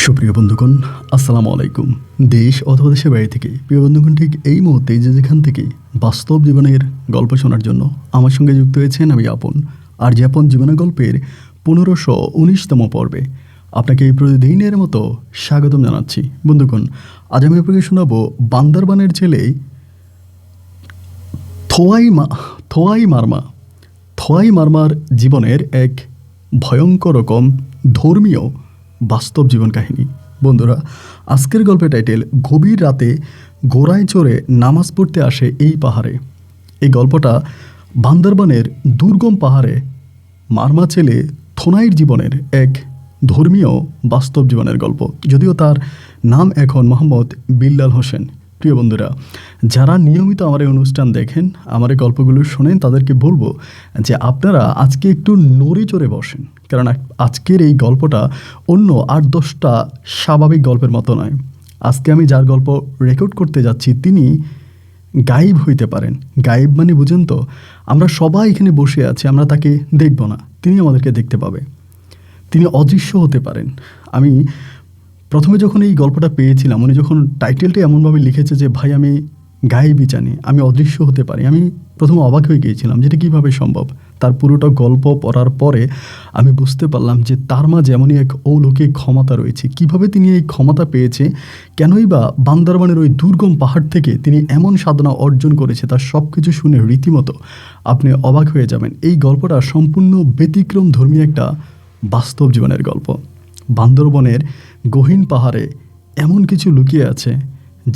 সুপ্রিয় বন্ধুগণ, আসসালামু আলাইকুম। দেশ অথবা দেশের বাইরে থেকে প্রিয় বন্ধুগণ, ঠিক এই মুহূর্তে যেখান থেকে বাস্তব জীবনের গল্প শোনার জন্য আমার সঙ্গে যুক্ত হয়েছেন আমি আপন। আর যে আপন জীবনের গল্পের 1519তম পর্বে আপনাকে এই প্রতিদিনের মতো স্বাগতম জানাচ্ছি। বন্ধুগণ, আজ আমি আপনাকে শোনাবো বান্দরবানের ছেলে থোয়াই মারমার জীবনের এক ভয়ঙ্কর রকম ধর্মীয় বাস্তব জীবন কাহিনী। বন্ধুরা, আজকের গল্পের টাইটেল গভীর রাতে ঘোড়ায় চড়ে নামাজ পড়তে আসে এই পাহাড়ে। এই গল্পটা বান্দরবানের দুর্গম পাহাড়ে মারমা ছেলে থোনাইর জীবনের এক ধর্মীয় বাস্তব জীবনের গল্প। যদিও তার নাম এখন মোহাম্মদ বিল্লাল হোসেন। প্রিয় বন্ধুরা, যারা নিয়মিত আমার এই অনুষ্ঠান দেখেন, আমার এই গল্পগুলো শোনেন, তাদেরকে বলবো যে আপনারা আজকে একটু নড়ে চড়ে বসেন, কারণ আজকের এই গল্পটা অন্য 8-10টা স্বাভাবিক গল্পের মতো নয়। আজকে আমি যার গল্প রেকর্ড করতে যাচ্ছি তিনি গায়েব হইতে পারেন। গায়েব মানে বুঝেন তো, আমরা সবাই এখানে বসে আছি, আমরা তাকে দেখব না, তিনি আমাদেরকে দেখতে পাবে। তিনি অদৃশ্য হতে পারেন। আমি প্রথমে যখন এই গল্পটা পেয়েছিলাম, উনি যখন টাইটেলটা এমনভাবে লিখেছে যে ভাই আমি গায়েবই জানি, আমি অদৃশ্য হতে পারি, আমি প্রথমে অবাক হয়ে গিয়েছিলাম যেটা কীভাবে সম্ভব। তার পুরোটা গল্প পড়ার পরে আমি বুঝতে পারলাম যে তার মাঝে এমনই এক অলৌকিক ক্ষমতা রয়েছে। কিভাবে তিনি এই ক্ষমতা পেয়েছে, কেনই বা বান্দরবানের ওই দুর্গম পাহাড় থেকে তিনি এমন সাধনা অর্জন করেছে, তার সব কিছু শুনে রীতিমতো আপনি অবাক হয়ে যাবেন। এই গল্পটা সম্পূর্ণ ব্যতিক্রম ধর্মী একটা বাস্তব জীবনের গল্প। বান্দরবনের গহীন পাহাড়ে এমন কিছু লুকিয়ে আছে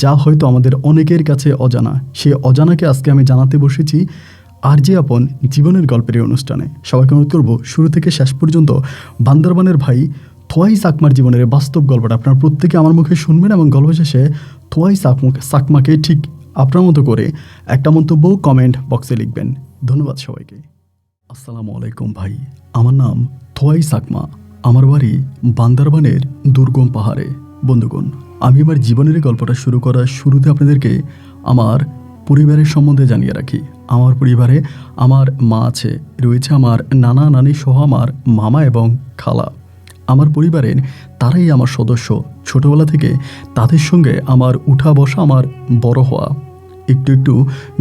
যা হয়তো আমাদের অনেকের কাছে অজানা। সে অজানাকে আজকে আমি জানাতে বসেছি আর যে আপন জীবনের গল্পের এই অনুষ্ঠানে। সবাইকে অনুরোধ করব শুরু থেকে শেষ পর্যন্ত বান্দরবানের ভাই থোয়াই চাকমার জীবনের বাস্তব গল্পটা আপনার প্রত্যেকে আমার মুখে শুনবেন এবং গল্প শেষে থোয়াই চাকমাকে ঠিক আপনার মতো করে একটা মন্তব্য কমেন্ট বক্সে লিখবেন। ধন্যবাদ সবাইকে। আসসালামু আলাইকুম ভাই, আমার নাম থোয়াই চাকমা, আমার বাড়ি বান্দরবানের দুর্গম পাহাড়ে। বন্ধুগণ, আমি আমার জীবনের গল্পটা শুরু করার শুরুতে আপনাদেরকে আমার পরিবারের সম্বন্ধে জানিয়ে রাখি। আমার পরিবারে আমার মা আছে, রয়েছে আমার নানা নানি সহ আমার মামা এবং খালা। আমার পরিবারের তারাই আমার সদস্য। ছোটোবেলা থেকে তাদের সঙ্গে আমার উঠা বসা, আমার বড় হওয়া। একটু একটু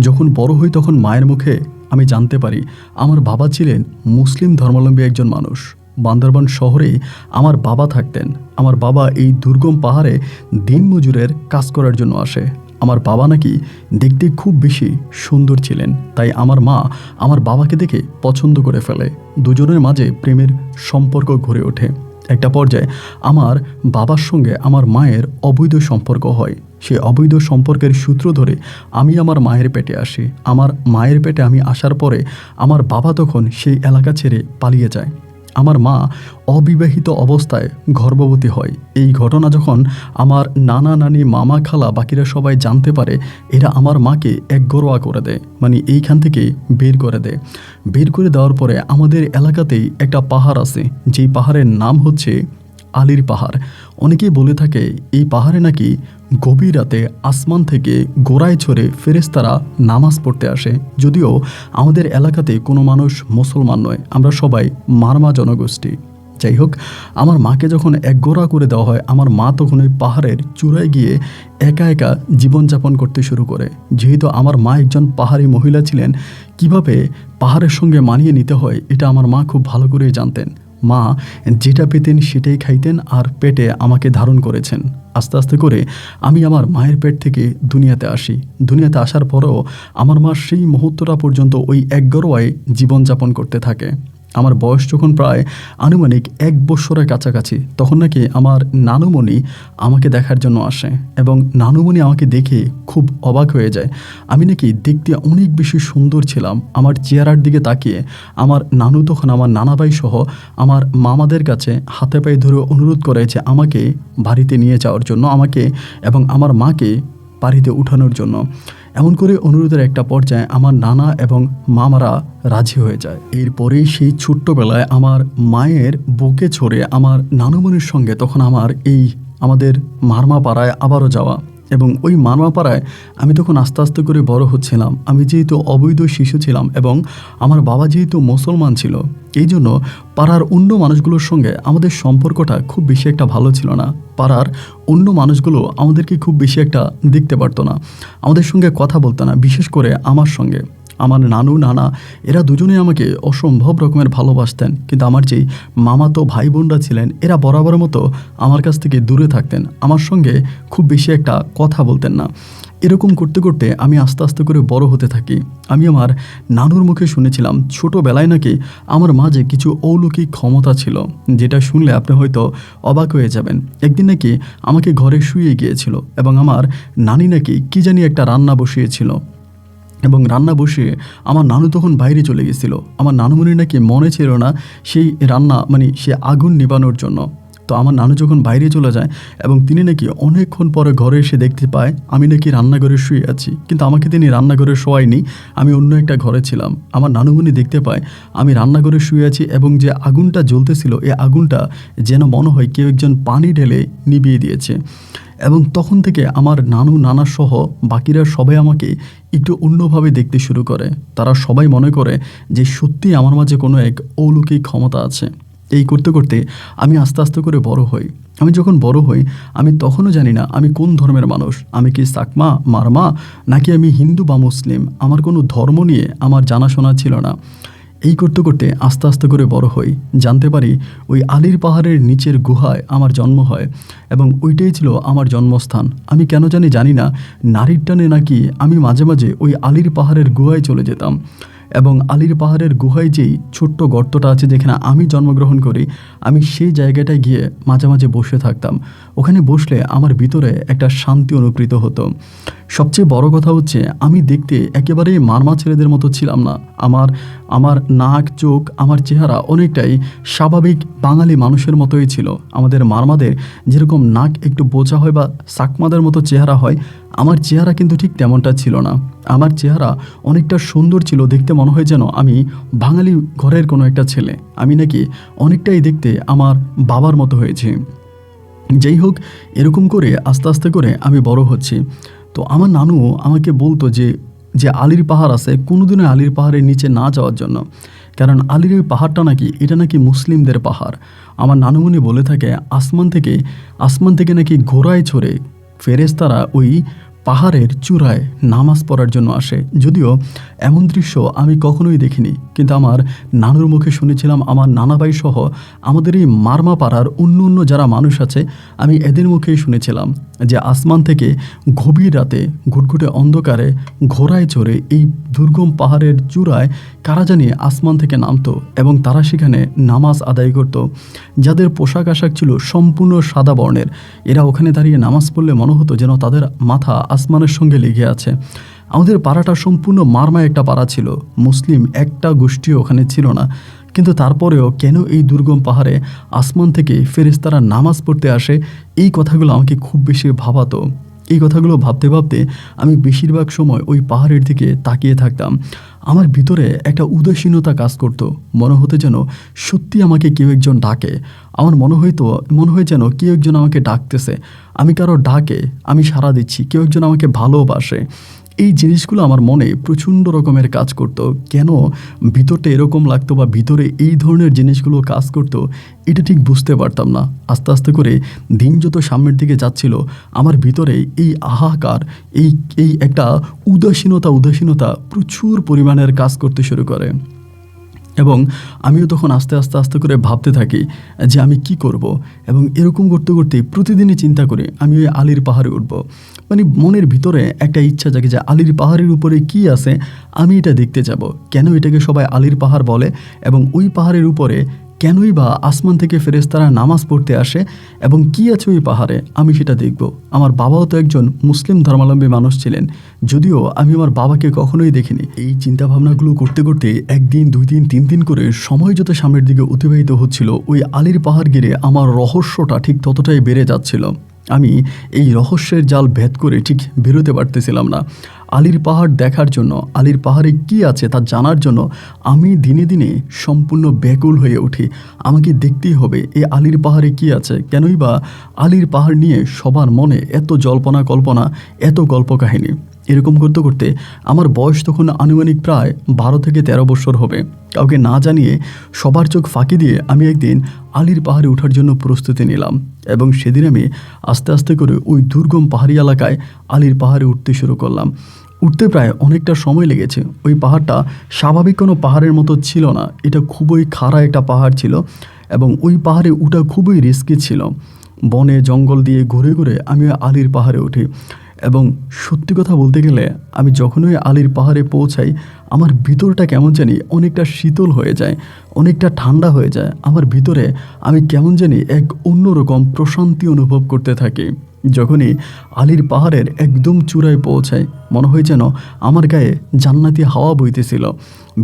যখন বড় হই তখন মায়ের মুখে আমি জানতে পারি আমার বাবা ছিলেন মুসলিম ধর্মাবলম্বী একজন মানুষ। বান্দরবান শহরে আমার বাবা থাকতেন। আমার বাবা এই দুর্গম পাহাড়ে দিনমজুরের কাজ করার জন্য আসে। আমার বাবা নাকি দেখতে খুব বেশি সুন্দর ছিলেন, তাই আমার মা আমার বাবাকে দেখে পছন্দ করে ফেলে। দুজনের মাঝে প্রেমের সম্পর্ক গড়ে ওঠে। একটা পর্যায়ে আমার বাবার সঙ্গে আমার মায়ের অবৈধ সম্পর্ক হয়। সেই অবৈধ সম্পর্কের সূত্র ধরে আমি আমার মায়ের পেটে আসি। আমার মায়ের পেটে আমি আসার পরে আমার বাবা তখন সেই এলাকা ছেড়ে পালিয়ে যায়। আমার মা অবিবাহিত অবস্থায় গর্ভবতী হয়। এই ঘটনা যখন আমার নানা নানি মামা খালা বাকিরা সবাই জানতে পারে, এরা আমার মাকে একঘরোয়া করে দেয়, মানে এইখান থেকে বের করে দেয়। বের করে দেওয়ার পরে আমাদের এলাকাতেই একটা পাহাড় আছে, যেই পাহাড়ের নাম হচ্ছে আলীর পাহাড়। অনেকেই বলে থাকে এই পাহাড়ে নাকি গভীর রাতে আসমান থেকে ঘোড়ায় চড়ে ফেরেশতারা নামাজ পড়তে আসে। যদিও আমাদের এলাকাতে কোনো মানুষ মুসলমান নয়, আমরা সবাই মারমা জনগোষ্ঠী। যাই হোক, আমার মাকে যখন একঘোড়া করে দেওয়া হয়, আমার মা তখন ওই পাহাড়ের চূড়ায় গিয়ে একা একা জীবনযাপন করতে শুরু করে। যেহেতু আমার মা একজন পাহাড়ি মহিলা ছিলেন, কিভাবে পাহাড়ের সঙ্গে মানিয়ে নিতে হয় এটা আমার মা খুব ভালো করেই জানতেন। মা যেটা পেতেন সেটাই খাইতেন আর পেটে আমাকে ধারণ করেছেন। আস্তে আস্তে করে আমি আমার মায়ের পেট থেকে দুনিয়াতে আসি। দুনিয়াতে আসার পরেও আমার মা সেই মুহূর্তটা পর্যন্ত ওই একঘরোয়ায় জীবনযাপন করতে থাকে। আমার বয়স যখন প্রায় আনুমানিক 1 বছরের কাছাকাছি, তখন নাকি আমার নানুমণি আমাকে দেখার জন্য আসে এবং নানুমণি আমাকে দেখে খুব অবাক হয়ে যায়। আমি নাকি দেখতে অনেক বেশি সুন্দর ছিলাম। আমার চেহারার দিকে তাকিয়ে আমার নানু তখন আমার নানা ভাই সহ আমার মামাদের কাছে হাতে পায়ে ধরে অনুরোধ করে যে আমাকে বাড়িতে নিয়ে যাওয়ার জন্য, আমাকে এবং আমার মাকে বাড়িতে উঠানোর জন্য। এমন করে অনুরোধের একটা পর্যায়ে আমার নানা এবং মামারা রাজি হয়ে যায়। এরপরেই সেই ছোট্টবেলায় আমার মায়ের বুকে ছড়ে আমার নানুমণির সঙ্গে তখন আমার এই আমাদের মারমা পাড়ায় আবারও যাওয়া। এবং ওই মারমাপাড়ায় আমি তখন আস্তে আস্তে করে বড় হচ্ছিলাম। আমি যেহেতু অবৈধ শিশু ছিলাম এবং আমার বাবা যেহেতু মুসলমান ছিল, এই জন্য পাড়ার অন্য মানুষগুলোর সঙ্গে আমাদের সম্পর্কটা খুব বেশি একটা ভালো ছিল না। পাড়ার অন্য মানুষগুলো আমাদেরকে খুব বেশি একটা দেখতে পারতো না, আমাদের সঙ্গে কথা বলতো না। বিশেষ করে আমার সঙ্গে আমার নানু নানা এরা দুজনেই আমাকে অসম্ভব রকমের ভালোবাসতেন, কিন্তু আমার যেই মামাতো ভাই বোনরা ছিলেন এরা বরাবর মতো আমার কাছ থেকে দূরে থাকতেন, আমার সঙ্গে খুব বেশি একটা কথা বলতেন না। এরকম করতে করতে আমি আস্তে আস্তে করে বড় হতে থাকি। আমি আমার নানুর মুখে শুনেছিলাম ছোটোবেলায় নাকি আমার মাঝে কিছু অলৌকিক ক্ষমতা ছিল, যেটা শুনলে আপনি হয়তো অবাক হয়ে যাবেন। একদিন নাকি আমাকে ঘরে শুয়ে গিয়েছিল এবং আমার নানি নাকি কী জানি একটা রান্না বসিয়েছিল, এবং রান্না বসিয়ে আমার নানু তখন বাইরে চলে গেছিল। আমার নানুমণির নাকি মনে ছিল না সেই রান্না সে আগুন নেবানোর জন্য। তো আমার নানু যখন বাইরে চলে যায় এবং তিনি নাকি অনেকক্ষণ পরে ঘরে এসে দেখতে পায় আমি নাকি রান্নাঘরে শুয়ে আছি, কিন্তু আমাকে তিনি রান্নাঘরে শোয়ায়নি, আমি অন্য একটা ঘরে ছিলাম। আমার নানুমণি দেখতে পায় আমি রান্নাঘরে শুয়ে আছি এবং যে আগুনটা জ্বলতেছিল এই আগুনটা যেন মনে হয় কেউ একজন পানি ঢেলে নিভিয়ে দিয়েছে। এবং তখন থেকে আমার নানু নানা সহ বাকিরা সবাই আমাকে একটু অন্যভাবে দেখতে শুরু করে। তারা সবাই মনে করে যে সত্যি আমার মাঝে কোনো এক অলৌকিক ক্ষমতা আছে। এই করতে করতে আমি আস্তে আস্তে করে বড় হই। আমি যখন বড় হই আমি তখনও জানি না আমি কোন ধর্মের মানুষ, আমি কি সাকমা মারমা নাকি আমি হিন্দু বা মুসলিম। আমার কোনো ধর্ম নিয়ে আমার জানাশোনা ছিল না। এই করতে করতে আস্তে আস্তে করে বড় হই, জানতে পারি ওই আলীর পাহাড়ের নিচের গুহায় আমার জন্ম হয় এবং ওইটাই ছিল আমার জন্মস্থান। আমি কেন জানি না নারীর টানে নাকি আমি মাঝে মাঝে ওই আলীর পাহাড়ের গুহায় চলে যেতাম এবং আলীর পাহাড়ের গুহায় যেই ছোট্ট গর্তটা আছে যেখানে আমি জন্মগ্রহণ করি, আমি সেই জায়গাটায় গিয়ে মাঝে মাঝে বসে থাকতাম। ওখানে বসলে আমার ভিতরে একটা শান্তি অনুভূত হতো। সবচেয়ে বড় কথা হচ্ছে আমি দেখতে একেবারেই মারমা ছেলেদের মতো ছিলাম না। আমার আমার নাক চোখ আমার চেহারা অনেকটাই স্বাভাবিক বাঙালি মানুষের মতোই ছিল। আমাদের মারমাদের যেরকম নাক একটু বোঝা হয় বা সাকমাদের মতো চেহারা হয়, আমার চেহারা কিন্তু ঠিক তেমনটা ছিল না। আমার চেহারা অনেকটা সুন্দর ছিল, দেখতে মনে হয় যেন আমি বাঙালি ঘরের কোনো একটা ছেলে। আমি নাকি অনেকটাই দেখতে আমার বাবার মতো হয়েছি। যাই হোক, এরকম করে আস্তে আস্তে করে আমি বড় হচ্ছি। তো আমার নানু আমাকে বলতো যে যে আলীর পাহাড় আছে কোনোদিনও আলীর পাহাড়ের নিচে না যাওয়ার জন্য, কারণ আলীর ওই পাহাড়টা নাকি এটা নাকি মুসলিমদের পাহাড়। আমার নানুমণি বলে থাকে আসমান থেকে নাকি ঘোড়ায় চড়ে ফেরেশতারা ওই পাহাড়ের চূড়ায় নামাজ পড়ার জন্য আসে। যদিও এমন দৃশ্য আমি কখনোই দেখিনি, কিন্তু আমার নানুর মুখে শুনেছিলাম, আমার নানাভাই সহ আমাদের এই মারমা পাড়ার অন্য যারা মানুষ আছে আমি এদের মুখেই শুনেছিলাম যে আসমান থেকে গভীর রাতে ঘুটঘুটে অন্ধকারে ঘোড়ায় চড়ে এই দুর্গম পাহাড়ের চূড়ায় কারা জানি আসমান থেকে নামতো এবং তারা সেখানে নামাজ আদায় করত। যাদের পোশাক আশাক ছিল সম্পূর্ণ সাদা বর্ণের, এরা ওখানে দাঁড়িয়ে নামাজ পড়লে মনে হতো যেন তাদের মাথা আসমানের সঙ্গে লেগে আছে। আমাদের পাড়াটা সম্পূর্ণ মারমা একটা পাড়া ছিল, মুসলিম একটা গোষ্ঠীও ওখানে ছিল না। কিন্তু তারপরেও কেন এই দুর্গম পাহাড়ে আসমান থেকে ফেরেশতারা নামাজ পড়তে আসে, এই কথাগুলো আমাকে খুব বেশি ভাবাতো। এই কথাগুলো ভাবতে ভাবতে আমি বেশিরভাগ সময় ওই পাহাড়ের দিকে তাকিয়ে থাকতাম। আমার ভিতরে একটা উদাসীনতা কাজ করত, মনে হতো যেন সত্যি আমাকে কেউ একজন ডাকে। আমার মনে হয় যেন কেউ একজন আমাকে ডাকতেছে, আমি কারো ডাকে আমি সাড়া দিচ্ছি, কেউ একজন আমাকে ভালোবাসে। এই জিনিসগুলো আমার মনে প্রচণ্ড রকমের কাজ করত। কেন ভিতরটা এরকম লাগতো বা ভিতরে এই ধরনের জিনিসগুলো কাজ করতো, এটা ঠিক বুঝতে পারতাম না। আস্তে আস্তে করে দিন যত সামনের দিকে যাচ্ছিল, আমার ভিতরে এই হাহাকার, এই একটা উদাসীনতা প্রচুর পরিমাণের কাজ করতে শুরু করে। এবং আমিও তখন আস্তে আস্তে করে ভাবতে থাকি যে আমি কি করব। এবং এরকম করতে করতে প্রতিদিনই চিন্তা করি আমি ওই আলীর পাহাড়ে উঠব। মনের ভিতরে একটা ইচ্ছা জাগে যে আলীর পাহাড়ের উপরে কি আছে আমি এটা দেখতে যাব। কেন এটাকে সবাই আলীর পাহাড় বলে এবং ওই পাহাড়ের উপরে কেনই বা আসমান থেকে ফেরেশতারা নামাজ পড়তে আসে এবং কি আছে ওই পাহাড়ে আমি সেটা দেখব। আমার বাবাও তো একজন মুসলিম ধর্মাবলম্বী মানুষ ছিলেন, যদিও আমি আমার বাবাকে কখনোই দেখিনি। এই চিন্তাভাবনাগুলো করতে করতে একদিন 2 দিন 3 দিন করে সময় যত সামনের দিকে অতিবাহিত হচ্ছিল, ওই আলীর পাহাড় ঘিরে আমার রহস্যটা ঠিক ততটাই বেড়ে যাচ্ছিল। আমি এই রহস্যের জাল ভেদ করে ঠিক বেরোতে পারতেছিলাম না। আলীর পাহাড় দেখার জন্য, আলীর পাহাড়ে কি আছে তা জানার জন্য আমি দিনে দিনে সম্পূর্ণ ব্যাকুল হয়ে উঠি। আমাকে দেখতেই হবে এই আলীর পাহাড়ে কি আছে, কেনই বা আলীর পাহাড় নিয়ে সবার মনে এত জল্পনা কল্পনা, এত গল্প কাহিনী। এরকম করতে করতে আমার বয়স তখন আনুমানিক প্রায় 12 থেকে 13 বছর হবে। কাউকে না জানিয়ে সবার চোখ ফাঁকি দিয়ে আমি একদিন আলীর পাহাড়ে ওঠার জন্য প্রস্তুতি নিলাম, এবং সেদিন আমি আস্তে আস্তে করে ওই দুর্গম পাহাড়ি এলাকায় আলীর পাহাড়ে উঠতে শুরু করলাম। উঠতে প্রায় অনেকটা সময় লেগেছে। ওই পাহাড়টা স্বাভাবিক কোনো পাহাড়ের মতো ছিল না, এটা খুবই খাড়া একটা পাহাড় ছিল, এবং ওই পাহাড়ে ওঠা খুবই রিস্কি ছিল। বনে জঙ্গল দিয়ে ঘুরে ঘুরে আমি আলীর পাহাড়ে উঠি, এবং সত্যি কথা বলতে গেলে আমি যখনই আলীর পাহাড়ে পৌঁছাই আমার ভিতরটা কেমন জানি অনেকটা শীতল হয়ে যায়, অনেকটা ঠান্ডা হয়ে যায়। আমার ভিতরে আমি কেমন জানি এক অন্যরকম প্রশান্তি অনুভব করতে থাকি। যখনই আলীর পাহাড়ের একদম চূড়ায় পৌঁছায় মনে হয় যেন আমার গায়ে জান্নাতি হাওয়া বইতেছিল।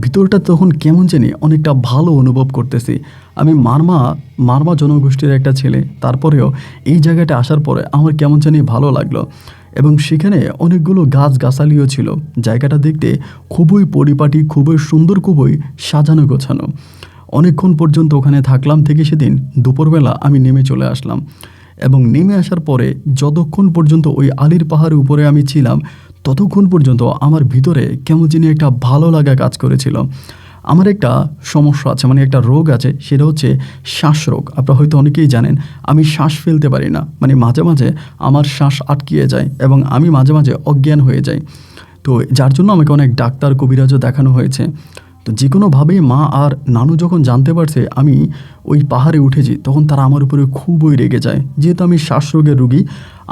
ভিতরটা তখন কেমন জানি অনেকটা ভালো অনুভব করতেছি। আমি মারমা জনগোষ্ঠীর একটা ছেলে, তারপরেও এই জায়গাটা আসার পরে আমার কেমন জানি ভালো লাগলো, এবং সেখানে অনেকগুলো গাছগাছালিও ছিল। জায়গাটা দেখতে খুবই পরিপাটি, খুবই সুন্দর, খুবই সাজানো গোছানো। অনেকক্ষণ পর্যন্ত ওখানে থাকলাম, থেকে সেদিন দুপুরবেলা আমি নেমে চলে আসলাম, এবং নেমে আসার পরে যতক্ষণ পর্যন্ত ওই আলীর পাহাড়ের উপরে আমি ছিলাম ততক্ষণ পর্যন্ত আমার ভিতরে কেমন জানি একটা ভালো লাগা কাজ করেছিল। আমার একটা সমস্যা আছে, মানে একটা রোগ আছে, সেটা হচ্ছে শ্বাসরোগ। আপনারা হয়তো অনেকেই জানেন আমি শ্বাস ফেলতে পারি না, মানে মাঝে মাঝে আমার শ্বাস আটকিয়ে যায় এবং আমি মাঝে মাঝে অজ্ঞান হয়ে যাই। তো যার জন্য আমাকে অনেক ডাক্তার কবিরাজও দেখানো হয়েছে। তো যে কোনোভাবেই মা আর নানু যখন জানতে পারছে আমি ওই পাহাড়ে উঠেছি তখন তারা আমার উপরে খুবই রেগে যায়। যেহেতু আমি শ্বাসরোগের রুগী,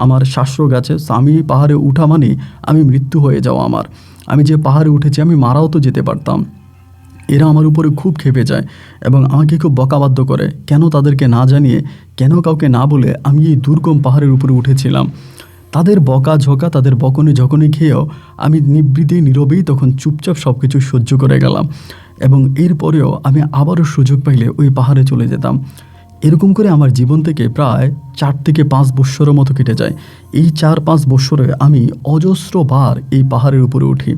আমার শ্বাসরোগ আছে, আমি পাহাড়ে উঠা মানে আমি মৃত্যু হয়ে যাওয়া আমার। আমি যে পাহাড়ে উঠেছি আমি মারাও তো যেতে পারতাম। এরা আমার উপরে খুব ক্ষেপে যায় এবং আমাকে খুব বকাবাধ্য করে, কেন তাদেরকে না জানিয়ে, কেন কাউকে না বলে আমি এই দুর্গম পাহাড়ের উপরে উঠেছিলাম। তাদের বকা ঝোঁকা, তাদের বকনে ঝকনে খেয়েও আমি নিবৃত্তি নীরবেই তখন চুপচাপ সব কিছু সহ্য করে গেলাম, এবং এরপরেও আমি আবারও সুযোগ পাইলে ওই পাহাড়ে চলে যেতাম। এরকম করে আমার জীবন থেকে প্রায় 4 থেকে 5 বৎসরের মতো কেটে যায়। এই 4-5 বৎসরে আমি অজস্রবার এই পাহাড়ের উপরে উঠি,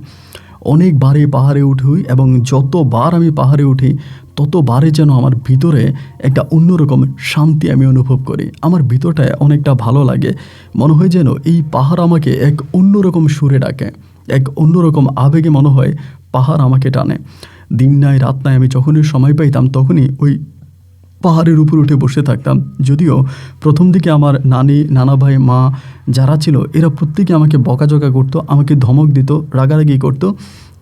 অনেকবারই পাহাড়ে উঠি, এবং যতবার আমি পাহাড়ে উঠি ততবারে যেন আমার ভিতরে একটা অন্যরকম শান্তি আমি অনুভব করি। আমার ভিতরটায় অনেকটা ভালো লাগে, মনে হয় যেন এই পাহাড় আমাকে এক অন্যরকম সুরে ডাকে, এক অন্যরকম আবেগে মনে হয় পাহাড় আমাকে টানে। দিন নাই রাত নাই আমি যখনই সময় পাইতাম তখনই ওই পাহাড়ের উপর উঠে বসে থাকতাম। যদিও প্রথম দিকে আমার নানা ভাই, মা যারা ছিল এরা প্রত্যেকে আমাকে বকাঝকা করতো, আমাকে ধমক দিত, রাগারাগি করতো,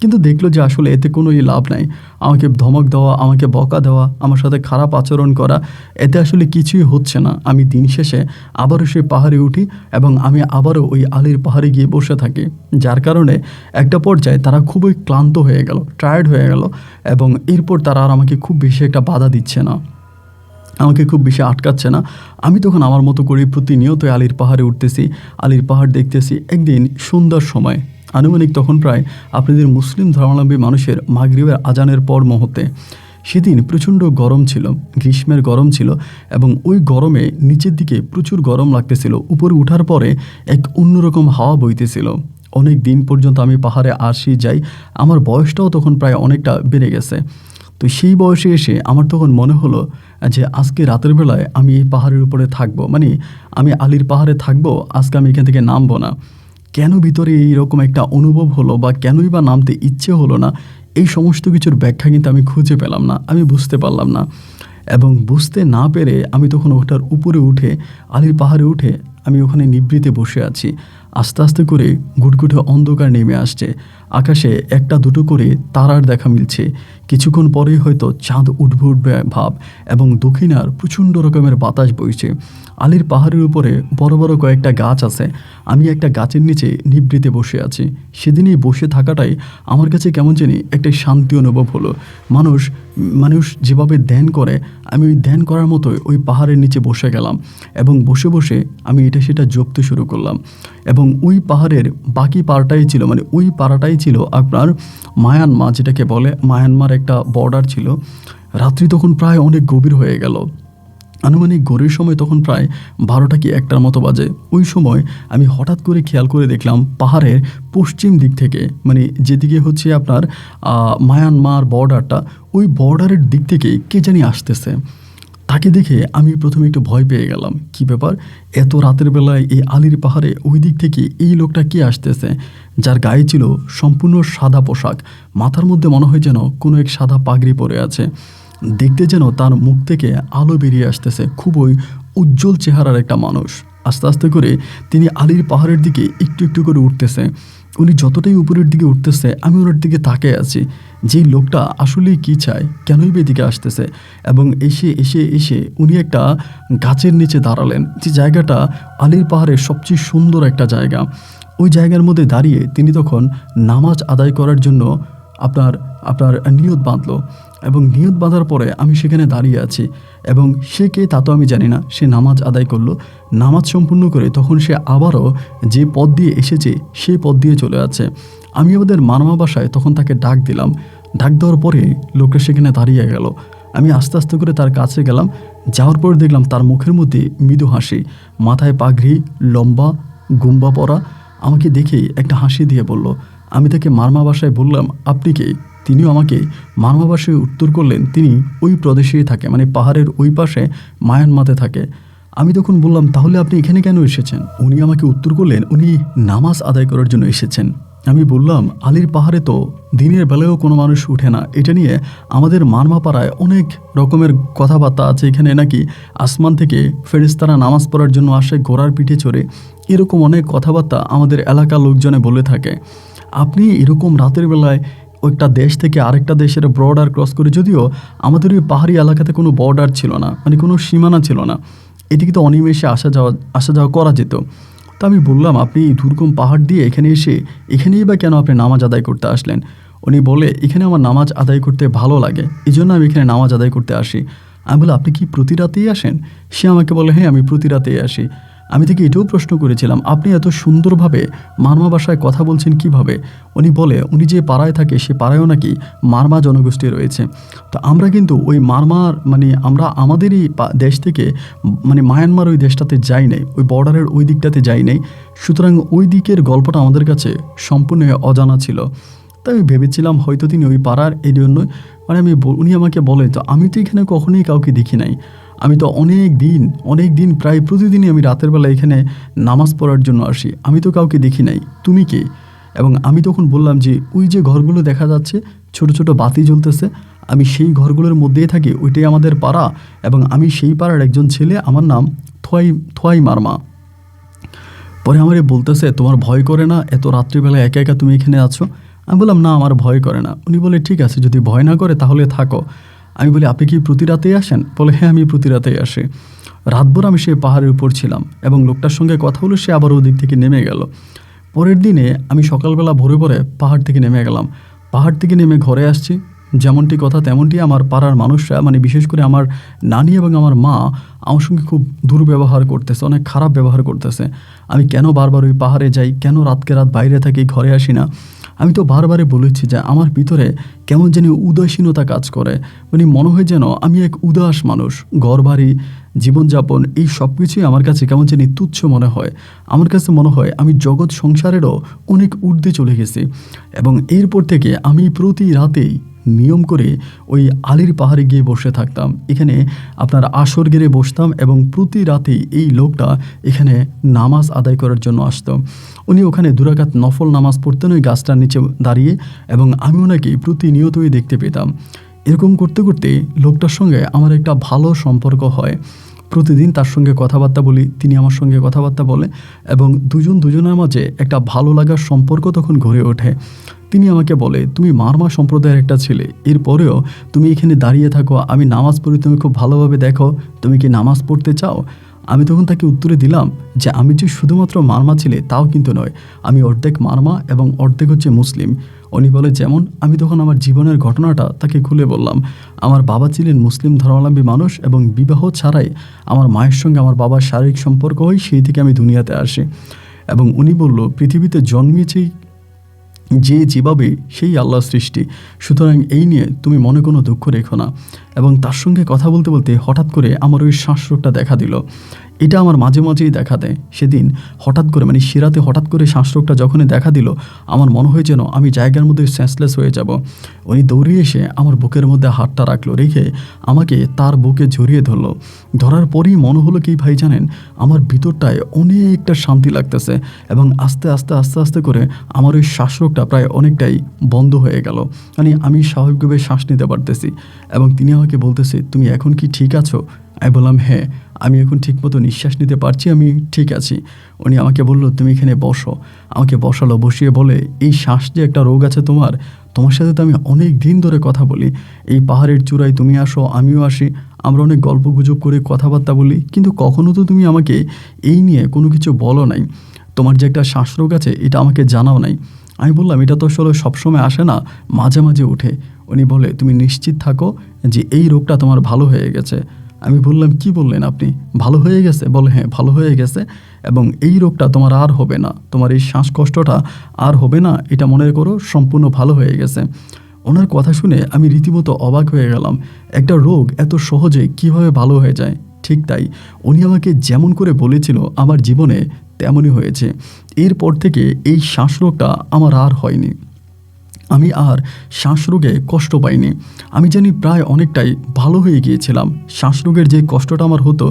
কিন্তু দেখলো যে আসলে এতে কোনো লাভ নাই। আমাকে ধমক দেওয়া, আমাকে বকা দেওয়া, আমার সাথে খারাপ আচরণ করা, এতে আসলে কিছুই হচ্ছে না। আমি দিন শেষে আবারও সেই পাহাড়ে উঠি এবং আমি আবারও ওই আলীর পাহাড়ে গিয়ে বসে থাকি। যার কারণে একটা পর্যায়ে তারা খুবই ক্লান্ত হয়ে গেল, টায়ার্ড হয়ে গেল, এবং এরপর তারা আর আমাকে খুব বেশি একটা বাধা দিচ্ছে না, আমাকে খুব বেশি আটকাচ্ছে না। আমি তখন আমার মতো করে প্রতিনিয়ত আলীর পাহাড়ে উঠতেছি, আলীর পাহাড় দেখতেছি। একদিন সুন্দর সময়, আনুমানিক তখন প্রায় আপনাদের মুসলিম ধর্মাবলম্বী মানুষের মাগরিবের আজানের পর মুহূর্তে। সেদিন প্রচণ্ড গরম ছিল, গ্রীষ্মের গরম ছিল, এবং ওই গরমে নিচের দিকে প্রচুর গরম লাগতেছিল। উপরে ওঠার পরে এক অন্যরকম হাওয়া বইতেছিল। অনেক দিন পর্যন্ত আমি পাহাড়ে আসি যাই, আমার বয়সটাও তখন প্রায় অনেকটা বেড়ে গেছে। তো সেই বয়সে এসে আমার তখন মনে হলো যে আজকে রাতের বেলায় আমি এই পাহাড়ের উপরে থাকবো, মানে আমি আলীর পাহাড়ে থাকবো, আজকে আমি এখান থেকে নামবো না। কেন ভিতরে এইরকম একটা অনুভব হলো বা কেনই বা নামতে ইচ্ছে হলো না, এই সমস্ত কিছুর ব্যাখ্যা কিন্তু আমি খুঁজে পেলাম না, আমি বুঝতে পারলাম না। এবং বুঝতে না পেরে আমি তখন ওটার উপরে উঠে, আলীর পাহাড়ে উঠে আমি ওখানে নিভৃতে বসে আছি। আস্তে আস্তে করে ঘুটঘুটে অন্ধকার নেমে আসছে, আকাশে একটা দুটো করে তারার দেখা মিলছে। কিছুক্ষণ পরেই হয়তো চাঁদ উঠবে ভাব, এবং দক্ষিণার প্রচণ্ড রকমের বাতাস বইছে। আলীর পাহাড়ের উপরে বড় বড় কয়েকটা গাছ আছে, আমি একটা গাছের নিচে নিভৃতে বসে আছি। সেদিনই বসে থাকাটাই আমার কাছে কেমন জানি একটা শান্তি অনুভব হলো। মানুষ যেভাবে ধ্যান করে, আমি ওই ধ্যান করার মতোই ওই পাহাড়ের নিচে বসে গেলাম, এবং বসে বসে আমি এটা সেটা জপতে শুরু করলাম। এবং ওই পাহাড়ের বাকি পাড়টাই ছিল, মানে ওই পাড়াটাই ছিল আপনার মায়ানমার, যেটাকে বলে মায়ানমার একটা বর্ডার ছিল। রাত্রি তখন প্রায় অনেক গভীর হয়ে গেল, আনুমানিক ঘড়ির সময় তখন প্রায় 12টা কি 1টার মতো বাজে। ওই সময় আমি হঠাৎ করে খেয়াল করে দেখলাম পাহাড়ের পশ্চিম দিক থেকে, মানে যেদিকে হচ্ছে আপনার মায়ানমার বর্ডারটা, ওই বর্ডারের দিক থেকে কে জানি আসতেছে। তাকে দেখে আমি প্রথমে একটু ভয় পেয়ে গেলাম, কি ব্যাপার, এত রাতের বেলায় এই আলির পাহাড়ে ওই দিক থেকে এই লোকটা কে আসতেছে, যার গায়ে ছিল সম্পূর্ণ সাদা পোশাক, মাথার মধ্যে মনে হয় যেন কোনো এক সাদা পাগড়ি পরে আছে, দেখতে যেন তার মুখ থেকে আলো বেরিয়ে আসতেছে, খুবই উজ্জ্বল চেহারার একটা মানুষ। আস্তে আস্তে করে তিনি আলির পাহাড়ের দিকে একটু একটু করে উঠতেছে। উনি যতটাই উপরের দিকে উঠতেছে আমি ওনার দিকে তাকিয়ে আছি, যেই লোকটা আসলেই কী চায়, কেনই বা এদিকে আসতেছে। এবং এসে এসে এসে উনি একটা গাছের নিচে দাঁড়ালেন, যে জায়গাটা আলির পাহাড়ের সবচেয়ে সুন্দর একটা জায়গা। ওই জায়গার মধ্যে দাঁড়িয়ে তিনি তখন নামাজ আদায় করার জন্য আপনার আপনার নিয়ত বাঁধলো। এবং নিয়ত বাঁধার পরে আমি সেখানে দাঁড়িয়ে আছি, এবং সে কে তা তো আমি জানি না। সে নামাজ আদায় করলো, নামাজ সম্পূর্ণ করে তখন সে আবারও যে পথ দিয়ে এসেছে সেই পথ দিয়ে চলে যাচ্ছে। আমি আমাদের মানমা বাসায় তখন তাকে ডাক দিলাম, ডাক দেওয়ার পরে লোকটা সেখানে দাঁড়িয়ে গেল। আমি আস্তে আস্তে করে তার কাছে গেলাম, যাওয়ার পর দেখলাম তার মুখের মধ্যে মৃদু হাসি, মাথায় পাগড়ি, লম্বা গুম্বা পরা। আমাকে দেখেই একটা হাসি দিয়ে বলল। আমি তাকে মারমা ভাষায় বললাম, আপনি কে? তিনিও আমাকে মারমা ভাষায় উত্তর করলেন তিনি ওই প্রদেশেই থাকে, মানে পাহাড়ের ওই পাশে মায়ানমাতে থাকে। আমি তখন বললাম, তাহলে আপনি এখানে কেন এসেছেন? উনি আমাকে উত্তর করলেন উনি নামাজ আদায় করার জন্য এসেছেন। আমি বললাম, আলির পাহাড়ে তো দিনের বেলায়ও কোনো মানুষ উঠে না, এটা নিয়ে আমাদের মারমা পাড়ায় অনেক রকমের কথাবার্তা আছে, এখানে নাকি আসমান থেকে ফেরেশতারা নামাজ পড়ার জন্য আসে ঘোড়ার পিঠে চড়ে, এরকম অনেক কথাবার্তা আমাদের এলাকার লোকজনে বলে থাকে। আপনি এরকম রাতের বেলায় একটা দেশ থেকে আরেকটা দেশের বর্ডার ক্রস করে, যদিও আমাদের ওই পাহাড়ি এলাকাতে কোনো বর্ডার ছিল না, মানে কোনো সীমানা ছিল না, এদিকে তো অনিমেষে আসা যাওয়া করা যেত। তো আমি বললাম, আপনি দুর্গম পাহাড় দিয়ে এখানে এসে এখানেই বা কেন আপনি নামাজ আদায় করতে আসলেন? উনি বলে, এখানে আমার নামাজ আদায় করতে ভালো লাগে, এই জন্য আমি এখানে নামাজ আদায় করতে আসি। আমি বলি, আপনি কি প্রতি রাতেই আসেন? সে আমাকে বলে, হ্যাঁ আমি প্রতি রাতেই আসি। আমি তাকে এটাও প্রশ্ন করেছিলাম, আপনি এত সুন্দরভাবে মারমা ভাষায় কথা বলছেন কিভাবে? উনি বলে, উনি যে পাড়ায় থাকে সে পাড়ায়ও নাকি মারমা জনগোষ্ঠী রয়েছে। তো আমরা কিন্তু ওই মারমার, মানে আমরা আমাদেরই দেশ থেকে, মানে মায়ানমার ওই দেশটাতে যাই নাই, ওই বর্ডারের ওই দিকটাতে যাই নাই, সুতরাং ওই দিকের গল্পটা আমাদের কাছে সম্পূর্ণ অজানা ছিল। তাই আমি ভেবেছিলাম হয়তো তিনি ওই পাড়ার, এই জন্য মানে উনি আমাকে বলে, তো আমি তো এখানে কখনোই কাউকে দেখি নাই, আমি তো অনেক দিন প্রায় প্রতিদিনই আমি রাতের বেলা এখানে নামাজ পড়ার জন্য আসি, আমি তো কাউকে দেখি নাই, তুমি কে? এবং আমি তখন বললাম যে ওই যে ঘরগুলো দেখা যাচ্ছে ছোট ছোট বাতি জ্বলতেছে, আমি সেই ঘরগুলোর মধ্যেই থাকি, ওইটাই আমাদের পাড়া, এবং আমি সেই পাড়ার একজন ছেলে, আমার নাম থোয়াই মারমা। পরে আমারে বলতেছে, তোমার ভয় করে না এত রাত্রিবেলা একা একা তুমি এখানে আছো? আমি বললাম, না আমার ভয় করে না। উনি বলে, ঠিক আছে, যদি ভয় না করে তাহলে থাকো। আমি বলি, আপনি কি প্রতি রাতেই আসেন? বলে, হ্যাঁ আমি প্রতি রাতেই আসি। রাতভর আমি সেই পাহাড়ের উপর ছিলাম এবং লোকটার সঙ্গে কথা হলো, সে আবার ওদিক থেকে নেমে গেল। পরের দিনে আমি সকালবেলা ভোরে ভোরে পাহাড় থেকে নেমে গেলাম। পাহাড় থেকে নেমে ঘরে আসছি, যেমনটি কথা তেমনটি আমার পাড়ার মানুষরা, মানে বিশেষ করে আমার নানি এবং আমার মা আমার সঙ্গে খুব দুর্ব্যবহার করতেছে, অনেক খারাপ ব্যবহার করতেছে। আমি কেন বারবার ওই পাহাড়ে যাই, কেন রাতকে রাত বাইরে থাকি, ঘরে আসি না? আমি তো বারবারই বলেছি যে আমার ভিতরে কেমন যেন উদাসীনতা কাজ করে, মানে মনে হয় যেন আমি এক উদাস মানুষ, ঘরবাড়ি, জীবনযাপন, এই সব কিছুই আমার কাছে কেমন যেন তুচ্ছ মনে হয়। আমার কাছে মনে হয় আমি জগৎ সংসারেরও অনেক ঊর্ধ্বে চলে গেছি। এবং এরপর থেকে আমি প্রতি রাতেই নিয়ম করে ওই আলির পাহাড়ে গিয়ে বসে থাকতাম, এখানে আপনার আসর গেড়ে বসতাম, এবং প্রতি রাতেই এই লোকটা এখানে নামাজ আদায় করার জন্য আসতো। উনি ওখানে 2 রাকাত নফল নামাজ পড়তেন ওই গাছটার নিচে দাঁড়িয়ে, এবং আমি ওনাকে প্রতিনিয়তই দেখতে পেতাম। এরকম করতে করতে লোকটার সঙ্গে আমার একটা ভালো সম্পর্ক হয়। প্রতিদিন তার সঙ্গে কথাবার্তা বলি, তিনি আমার সঙ্গে কথাবার্তা বলে, এবং দুজনের মাঝে একটা ভালো লাগার সম্পর্ক তখন গড়ে ওঠে। তিনি আমাকে বলে, তুমি মারমা সম্প্রদায়ের একটা ছেলে, এরপরেও তুমি এখানে দাঁড়িয়ে থাকো, আমি নামাজ পড়ি, তুমি খুব ভালোভাবে দেখো, তুমি কি নামাজ পড়তে চাও? আমি তখন তাকে উত্তরে দিলাম যে আমি যে শুধুমাত্র মারমা ছেলে তাও কিন্তু নয়, আমি অর্ধেক মারমা এবং অর্ধেক হচ্ছে মুসলিম। উনি বলে, যেমন? আমি তখন আমার জীবনের ঘটনাটা তাকে খুলে বললাম। আমার বাবা ছিলেন মুসলিম ধর্মাবলম্বী মানুষ, এবং বিবাহ ছাড়াই আমার মায়ের সঙ্গে আমার বাবার শারীরিক সম্পর্ক হয়, সেই থেকে আমি দুনিয়াতে আসি। এবং উনি বলল, পৃথিবীতে জন্মেছি যে যেভাবে সেই আল্লাহর সৃষ্টি, সুতরাং এই নিয়ে তুমি মনে কোনো দুঃখ রেখো না। এবং তার সঙ্গে কথা বলতে বলতে হঠাৎ করে আমার ওই শ্বাসরোগটা দেখা দিল। এটা আমার মাঝে মাঝেই দেখা দেয়। সেদিন হঠাৎ করে মানে শিরাতে হঠাৎ করে শ্বাসরোগটা যখনই দেখা দিল, আমার মনে হয় যেন আমি জায়গার মধ্যে সেন্সলেস হয়ে যাব। উনি দৌড়িয়ে এসে আমার বুকের মধ্যে হাতটা রাখলো, রেখে আমাকে তার বুকে জড়িয়ে ধরলো। ধরার পরেই মনে হলো কি ভাই জানেন, আমার ভিতরটায় অনেকটা শান্তি লাগতেছে এবং আস্তে আস্তে আস্তে আস্তে করে আমার ওই শ্বাসরোগটা প্রায় অনেকটাই বন্ধ হয়ে গেল। মানে আমি স্বাভাবিকভাবে শ্বাস নিতে পারতেছি। এবং তিনি আমাকে বলতেছে, তুমি এখন কি ঠিক আছো? আমি বললাম, হ্যাঁ, আমি এখন ঠিকমতো নিঃশ্বাস নিতে পারছি, আমি ঠিক আছি। উনি আমাকে বলল, তুমি এখানে বসো। আমাকে বসালো, বসিয়ে বলে, এই শ্বাস যে একটা রোগ আছে তোমার, তোমার সাথে তো আমি অনেক দিন ধরে কথা বলি। এই পাহাড়ের চূড়ায় তুমি আসো, আমিও আসি, আমরা অনেক গল্প গুজব করে কথাবার্তা বলি, কিন্তু কখনো তো তুমি আমাকে এই নিয়ে কোনো কিছু বলো নাই। তোমার যে একটা শ্বাসরোগ আছে এটা আমাকে জানাও নাই। আমি বললাম, এটা তো আসলে সবসময় আসে না, মাঝে মাঝে ওঠে। উনি বলে, তুমি নিশ্চিত থাকো যে এই রোগটা তোমার ভালো হয়ে গেছে। আমি বললাম, কি বললেন আপনি, ভালো হয়ে গেছে? বলে, হ্যাঁ, ভালো হয়ে গেছে এবং এই রোগটা তোমার আর হবে না, তোমার এই শ্বাসকষ্টটা আর হবে না, এটা মনে করো সম্পূর্ণ ভালো হয়ে গেছে। ওনার কথা শুনে আমি রীতিমতো অবাক হয়ে গেলাম। একটা রোগ এত সহজে কিভাবে ভালো হয়ে যায়? ঠিক তাই, উনি আমাকে যেমন করে বলেছিল আমার জীবনে তেমনই হয়েছে। এরপর থেকে এই শ্বাসরোগটা আমার আর হয়নি। আমি আর শ্বাসরোগে কষ্ট পাইনি। আমি জানি প্রায় অনেকটাই ভালো হয়ে গিয়েছিলাম। শ্বাসরোগের যে কষ্টটা আমার হতো,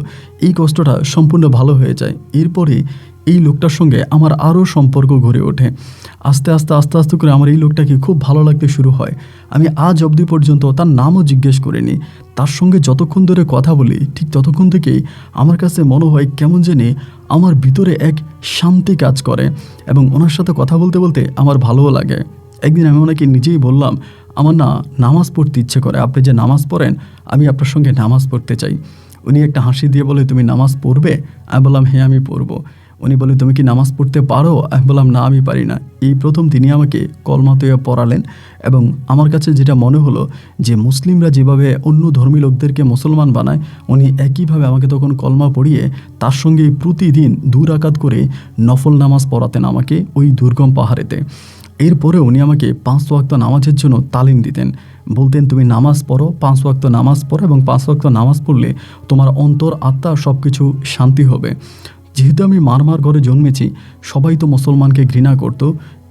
এই কষ্টটা সম্পূর্ণ ভালো হয়ে যায়। এরপরে এই লোকটার সঙ্গে আমার আরও সম্পর্ক গড়ে ওঠে। আস্তে আস্তে আস্তে আস্তে করে আমার এই লোকটাকে খুব ভালো লাগতে শুরু হয়। আমি আজ অবধি পর্যন্ত তার নামও জিজ্ঞেস করিনি। তার সঙ্গে যতক্ষণ ধরে কথা বলি, ঠিক ততক্ষণ থেকেই আমার কাছে মনে হয় কেমন জানি আমার ভিতরে এক শান্তি কাজ করে এবং ওনার সাথে কথা বলতে বলতে আমার ভালোও লাগে। একদিন আমি ওনাকে নিজেই বললাম, আমার না নামাজ পড়তে ইচ্ছে করে, আপনি যে নামাজ পড়েন আমি আপনার সঙ্গে নামাজ পড়তে চাই। উনি একটা হাসি দিয়ে বলে, তুমি নামাজ পড়বে? আমি বললাম, হ্যাঁ, আমি পড়বো। উনি বলে, তুমি কি নামাজ পড়তে পারো? আমি বললাম, না, আমি পারি না। এই প্রথম তিনি আমাকে কলমা তৈয়া পড়ালেন এবং আমার কাছে যেটা মনে হলো যে মুসলিমরা যেভাবে অন্য ধর্মী লোকদেরকে মুসলমান বানায়, উনি একইভাবে আমাকে তখন কলমা পড়িয়ে তার সঙ্গে প্রতিদিন 2 রাকাত করে নফল নামাজ পড়াতেন আমাকে ওই দুর্গম পাহাড়েতে। এরপরে উনি আমাকে 5 ওয়াক্ত নামাজের জন্য তালিম দিতেন। বলতেন, তুমি নামাজ পড়ো, 5 ওয়াক্ত নামাজ পড়ো এবং 5 ওয়াক্ত নামাজ পড়লে তোমার অন্তর আত্মা সব কিছু শান্তি হবে। যেহেতু আমি মারমার ঘরে জন্মেছি, সবাই তো মুসলমানকে ঘৃণা করত।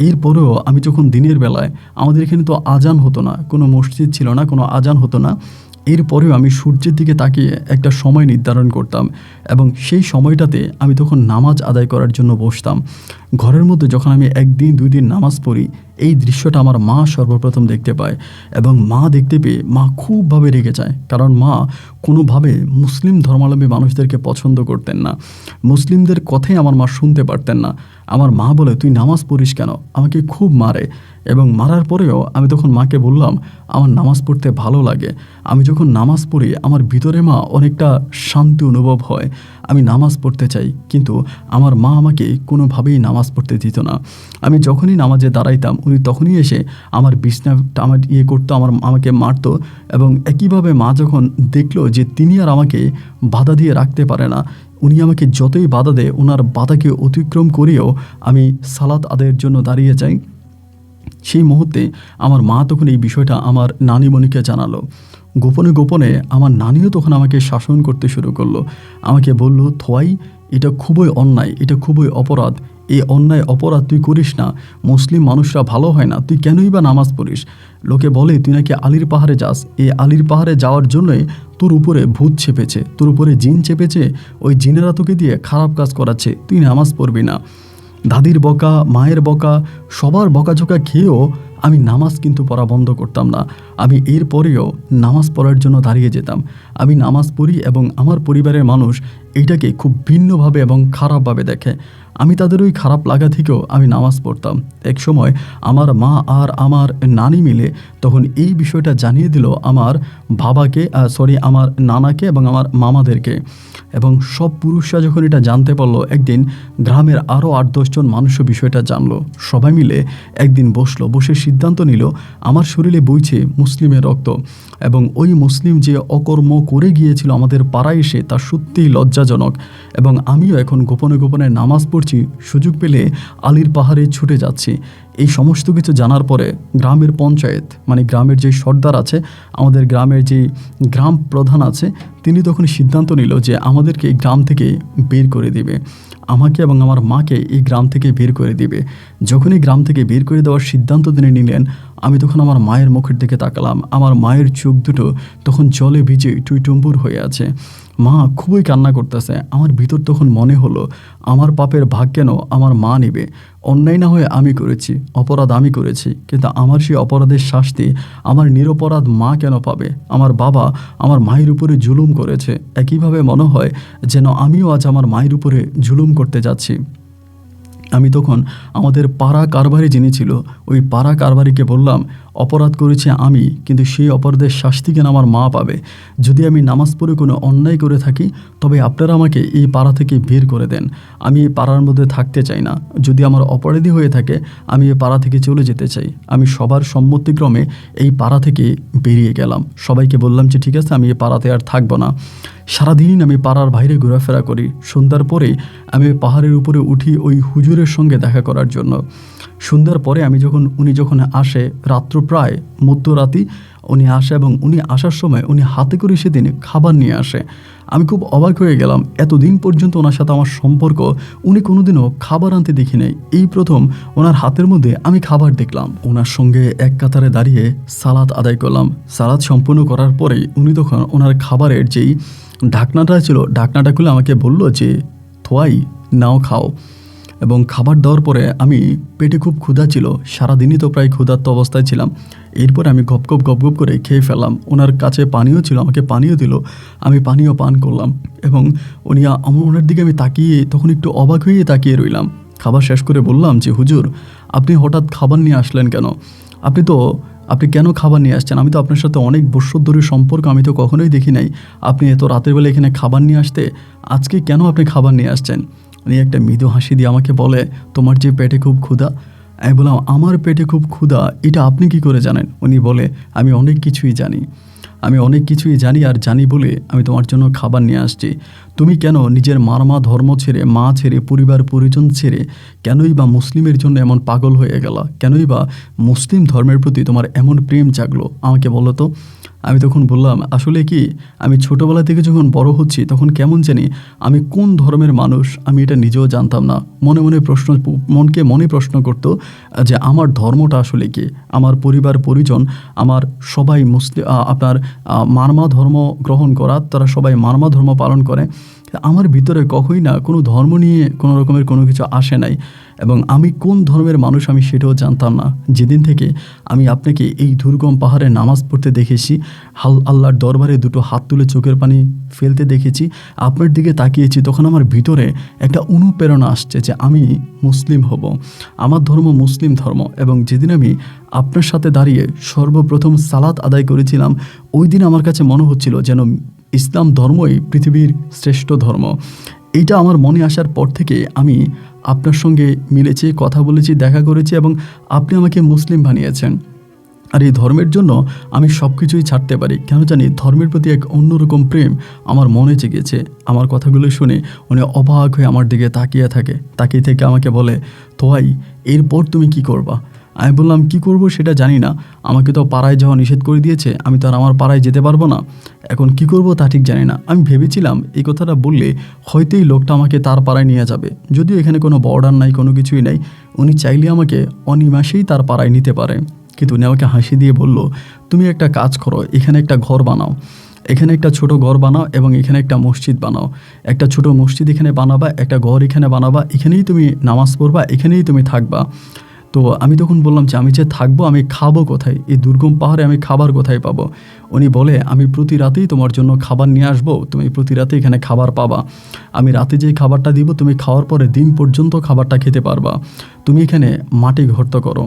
এরপরেও আমি যখন দিনের বেলায়, আমাদের এখানে তো আজান হতো না, কোনো মসজিদ ছিল না, কোনো আজান হতো না, এরপরেও আমি সূর্যের দিকে তাকিয়ে একটা সময় নির্ধারণ করতাম এবং সেই সময়টাতে আমি তখন নামাজ আদায় করার জন্য বসতাম। ঘরের মধ্যে যখন আমি 1 দিন 2 দিন নামাজ পড়ি, এই দৃশ্যটা আমার মা সর্বপ্রথম দেখতে পায় এবং মা দেখতে পেয়ে মা খুবভাবে রেগে যায়। কারণ মা কোনোভাবে মুসলিম ধর্মাবলম্বী মানুষদেরকে পছন্দ করতেন না, মুসলিমদের কথাই আমার মা শুনতে পারতেন না। আমার মা বলে, তুই নামাজ পড়িস কেন? আমাকে খুব মারে এবং মারার পরেও আমি তখন মাকে বললাম, আমার নামাজ পড়তে ভালো লাগে, আমি যখন নামাজ পড়ি আমার ভিতরে মা অনেকটা শান্তি অনুভব হয়, আমি নামাজ পড়তে চাই। কিন্তু আমার মা আমাকে কোনোভাবেই নামাজ পড়তে দিত না। আমি যখনই নামাজে দাঁড়াইতাম, উনি তখনই এসে আমার বিছনাটা আমার করতো, আমাকে মারতো। এবং একইভাবে মা যখন দেখলো যে তিনি আর আমাকে বাধা দিয়ে রাখতে পারে না, উনি আমাকে যতই বাধা দেয়, ওনার বাধাকে অতিক্রম করেও আমি সালাত আদায়ের জন্য দাঁড়িয়ে যাই। সেই মুহূর্তে আমার মা তখন এই বিষয়টা আমার নানিমণিকে জানালো। গোপনে গোপনে আমার নানিও তখন আমাকে শাসন করতে শুরু করলো। আমাকে বলল, থোয়াই, এটা খুবই অন্যায়, এটা খুবই অপরাধ, এই অন্যায় অপরাধ তুই করিস না, মুসলিম মানুষরা ভালো হয় না, তুই কেনই বা নামাজ পড়িস? লোকে বলে তুই নাকি আলীর পাহাড়ে যাস, এই আলীর পাহাড়ে যাওয়ার জন্যই তোর উপরে ভূত চেপেছে, তোর উপরে জিন চেপেছে, ওই জিনেরা তোকে দিয়ে খারাপ কাজ করাচ্ছে, তুই নামাজ পড়বি না। দাদির বকা, মায়ের বকা, সবার বকাঝোকা খেয়েও আমি নামাজ কিন্তু পড়া বন্ধ করতাম না। আমি এরপরেও নামাজ পড়ার জন্য দাঁড়িয়ে যেতাম। আমি নামাজ পড়ি এবং আমার পরিবারের মানুষ এইটাকে খুব ভিন্নভাবে এবং খারাপভাবে দেখে। আমি তাদের ওই খারাপ লাগা থেকেও আমি নামাজ পড়তাম। এক সময় আমার মা আর আমার নানি মিলে তখন এই বিষয়টা জানিয়ে দিল আমার বাবাকে, আমার নানাকে এবং আমার মামাদেরকে। এবং সব পুরুষরা যখন এটা জানতে পারলো, একদিন গ্রামের আরও 8-10 জন মানুষও বিষয়টা জানলো। সবাই মিলে একদিন বসে সিদ্ধান্ত নিল, আমার শরীরে বইছে মুসলিমের রক্ত এবং ওই মুসলিম যে অকর্ম করে গিয়েছিল আমাদের পাড়ায় এসে, তা সত্যিই লজ্জাজনক। এবং আমিও এখন গোপনে গোপনে নামাজ পড়ছি, সুযোগ পেলে আলীর পাহাড়ে ছুটে যাচ্ছি। এই সমস্ত কিছু জানার পরে গ্রামের পঞ্চায়েত মানে গ্রামের যে সর্দার আছে, আমাদের গ্রামের যে গ্রাম প্রধান আছে, তিনি তখন সিদ্ধান্ত নিল যে আমাদেরকে এই গ্রাম থেকে বের করে দিবে, আমাকে এবং আমার মাকে এই গ্রাম থেকে বের করে দিবে। যখন এই গ্রাম থেকে বের করে দেওয়ার সিদ্ধান্ত তিনি নিলেন, আমি তখন আমার মায়ের মুখের দিকে তাকালাম। আমার মায়ের চোখ দুটো তখন জলে ভিজে টুইটুম্বুর হয়ে আছে। মা খুবই কান্না করতেছে। আমার ভিতর তখন মনে হলো আমার পাপের ভাগ কেন আমার মা নেবে? অন্যায় না হয়ে আমি করেছি, অপরাধ আমি করেছি, কিন্তু আমার সেই অপরাধের শাস্তি আমার নিরপরাধ মা কেন পাবে? আমার বাবা আমার মায়ের উপরে জুলুম করেছে, একইভাবে মনে হয় যেন আমিও আজ আমার মায়ের উপরে জুলুম করতে যাচ্ছি। আমি তখন আমাদের পাড়া কারবারি যিনি ছিল, ওই পাড়া কারবারিকে বললাম, অপরাধ করেছি আমি, কিন্তু সেই অপরাধের শাস্তি কেন আমার মা পাবে? যদি আমি নামাজ পড়ে কোনো অন্যায় করে থাকি, তবে আপনারা আমাকে এই পাড়া থেকে বের করে দেন। আমি এই পাড়ার মধ্যে থাকতে চাই না। যদি আমার অপরাধী হয়ে থাকে, আমি এই পাড়া থেকে চলে যেতে চাই। আমি সবার সম্মতিক্রমে এই পাড়া থেকে বেরিয়ে গেলাম। সবাইকে বললাম যে ঠিক আছে, আমি এই পাড়াতে আর থাকবো না। সারাদিন আমি পাড়ার বাইরে ঘোরাফেরা করি। সন্ধ্যার পরে আমি পাহাড়ের উপরে উঠি ওই হুজুরের সঙ্গে দেখা করার জন্য। সন্ধ্যার পরে উনি যখন আসে, রাত্র প্রায় মধ্যরাতি উনি আসে, এবং উনি আসার সময় উনি হাতে করে সেদিন খাবার নিয়ে আসে। আমি খুব অবাক হয়ে গেলাম, এতদিন পর্যন্ত ওনার সাথে আমার সম্পর্ক, উনি কোনোদিনও খাবার আনতে দেখি নাই। এই প্রথম ওনার হাতের মধ্যে আমি খাবার দেখলাম। ওনার সঙ্গে এক কাতারে দাঁড়িয়ে সালাত আদায় করলাম। সালাত সম্পূর্ণ করার পরেই উনি তখন ওনার খাবারের যেই ঢাকনাটা ছিল, ঢাকনাটা খুলে আমাকে বলল যে থোয়াই নাও খাও। এবং খাবার দেওয়ার পরে আমি পেটে খুব ক্ষুধা ছিল, সারাদিনই তো প্রায় ক্ষুধার্ত অবস্থায় ছিলাম। এরপরে আমি গপ গপ করে খেয়ে ফেললাম। ওনার কাছে পানীয় ছিল, আমাকে পানীয় দিল, আমি পানীয় পান করলাম। এবং ওনার দিকে আমি তাকিয়ে তখন একটু অবাক হয়ে তাকিয়ে রইলাম। খাবার শেষ করে বললাম যে হুজুর, আপনি হঠাৎ খাবার নিয়ে আসলেন কেন? আপনি কেন খাবার নিয়ে আসছেন? আমি তো আপনার সাথে অনেক বৎসর ধরে সম্পর্ক, আমি তো কখনোই দেখি নাই আপনি এত রাতের বেলা এখানে খাবার নিয়ে আসতে। আজকে কেন আপনি খাবার নিয়ে আসছেন? উনি একটা মৃদু হাসি দিয়ে আমাকে বলে, তোমার যে পেটে খুব ক্ষুধা। আমি বললাম, আমার পেটে খুব ক্ষুধা, এটা আপনি কি করে জানেন? উনি বলে, আমি অনেক কিছুই জানি, আর জানি বলে আমি তোমার জন্য খাবার নিয়ে আসছি। তুমি কেন নিজের মারমা ধর্ম ছেড়ে, মা ছেড়ে, পরিবার পরিজন ছেড়ে কেনই বা মুসলিমের জন্য এমন পাগল হয়ে গেলা? কেনই বা মুসলিম ধর্মের প্রতি তোমার এমন প্রেম জাগলো? আমাকে বলো তো। আমি তখন বললাম, আসলে কি, আমি ছোটোবেলা থেকে যখন বড় হচ্ছি তখন কেমন জানি আমি কোন ধর্মের মানুষ আমি এটা নিজেও জানতাম না। মনে প্রশ্ন করতো যে আমার ধর্মটা আসলে কি, আমার পরিবার পরিজন, আমার সবাই আপনার মারমা ধর্ম গ্রহণ করা, তারা সবাই মারমা ধর্ম পালন করে। আমার ভিতরে কখনোই না কোনো ধর্ম নিয়ে কোনো রকমের কোনো কিছু আসে নাই, এবং আমি কোন ধর্মের মানুষ আমি সেটাও জানতাম না। যেদিন থেকে আমি আপনাকে এই দুর্গম পাহাড়ে নামাজ পড়তে দেখেছি, আল্লাহর দরবারে দুটো হাত তুলে চোখের পানি ফেলতে দেখেছি, আপনার দিকে তাকিয়েছি, তখন আমার ভিতরে একটা অনুপ্রেরণা আসছে যে আমি মুসলিম হব, আমার ধর্ম মুসলিম ধর্ম। এবং যেদিন আমি আপনার সাথে দাঁড়িয়ে সর্বপ্রথম সালাত আদায় করেছিলাম, ওই দিন আমার কাছে মনে হচ্ছিল যেন ইসলাম ধর্মই পৃথিবীর শ্রেষ্ঠ ধর্ম। এইটা আমার মনে আসার পর থেকে আমি আপনার সঙ্গে মিলেছি, কথা বলেছি, দেখা করেছি, এবং আপনি আমাকে মুসলিম বানিয়েছেন। আর এই ধর্মের জন্য আমি সব কিছুই ছাড়তে পারি, কেন জানি ধর্মের প্রতি এক অন্যরকম প্রেম আমার মনে জেগেছে। আমার কথাগুলো শুনে উনি অবাক হয়ে আমার দিকে তাকিয়ে থেকে আমাকে বলে, তোয়াই, এরপর তুমি কি করবা? আমি বললাম, কি করব সেটা জানি না, আমাকে তো পাড়ায় যাওয়া নিষেধ করে দিয়েছে, আমি তো আর আমার পাড়ায় যেতে পারবো না, এখন কি করব তা ঠিক জানি না। আমি ভেবেছিলাম এই কথাটা বললে হয়তো এই লোকটা আমাকে তার পাড়ায় নিয়ে যাবে, যদিও এখানে কোনো বর্ডার নাই, কোনো কিছুই নাই, উনি চাইলে আমাকে অনিমাসেই তার পাড়ায় নিতে পারে। কিন্তু উনি আমাকে হাসি দিয়ে বলল, তুমি একটা কাজ করো, এখানে একটা ঘর বানাও, এখানে একটা ছোট ঘর বানাও, এবং এখানে একটা মসজিদ বানাও, একটা ছোট মসজিদ এখানে বানাবা, একটা ঘর এখানে বানাবা, এখানেই তুমি নামাজ পড়বা, এখানেই তুমি থাকবা। তো আমি তখন বললাম যে আমি যে থাকবো, আমি খাবো কোথায়? এই দুর্গম পাহাড়ে আমি খাবার কোথায় পাবো? উনি বলে, আমি প্রতি রাতেই তোমার জন্য খাবার নিয়ে আসবো, তুমি প্রতি রাতে এখানে খাবার পাবা, আমি রাতে যেই খাবারটা দিব তুমি খাওয়ার পরে দিন পর্যন্ত খাবারটা খেতে পারবা, তুমি এখানে মাটি ঘর্ত করো।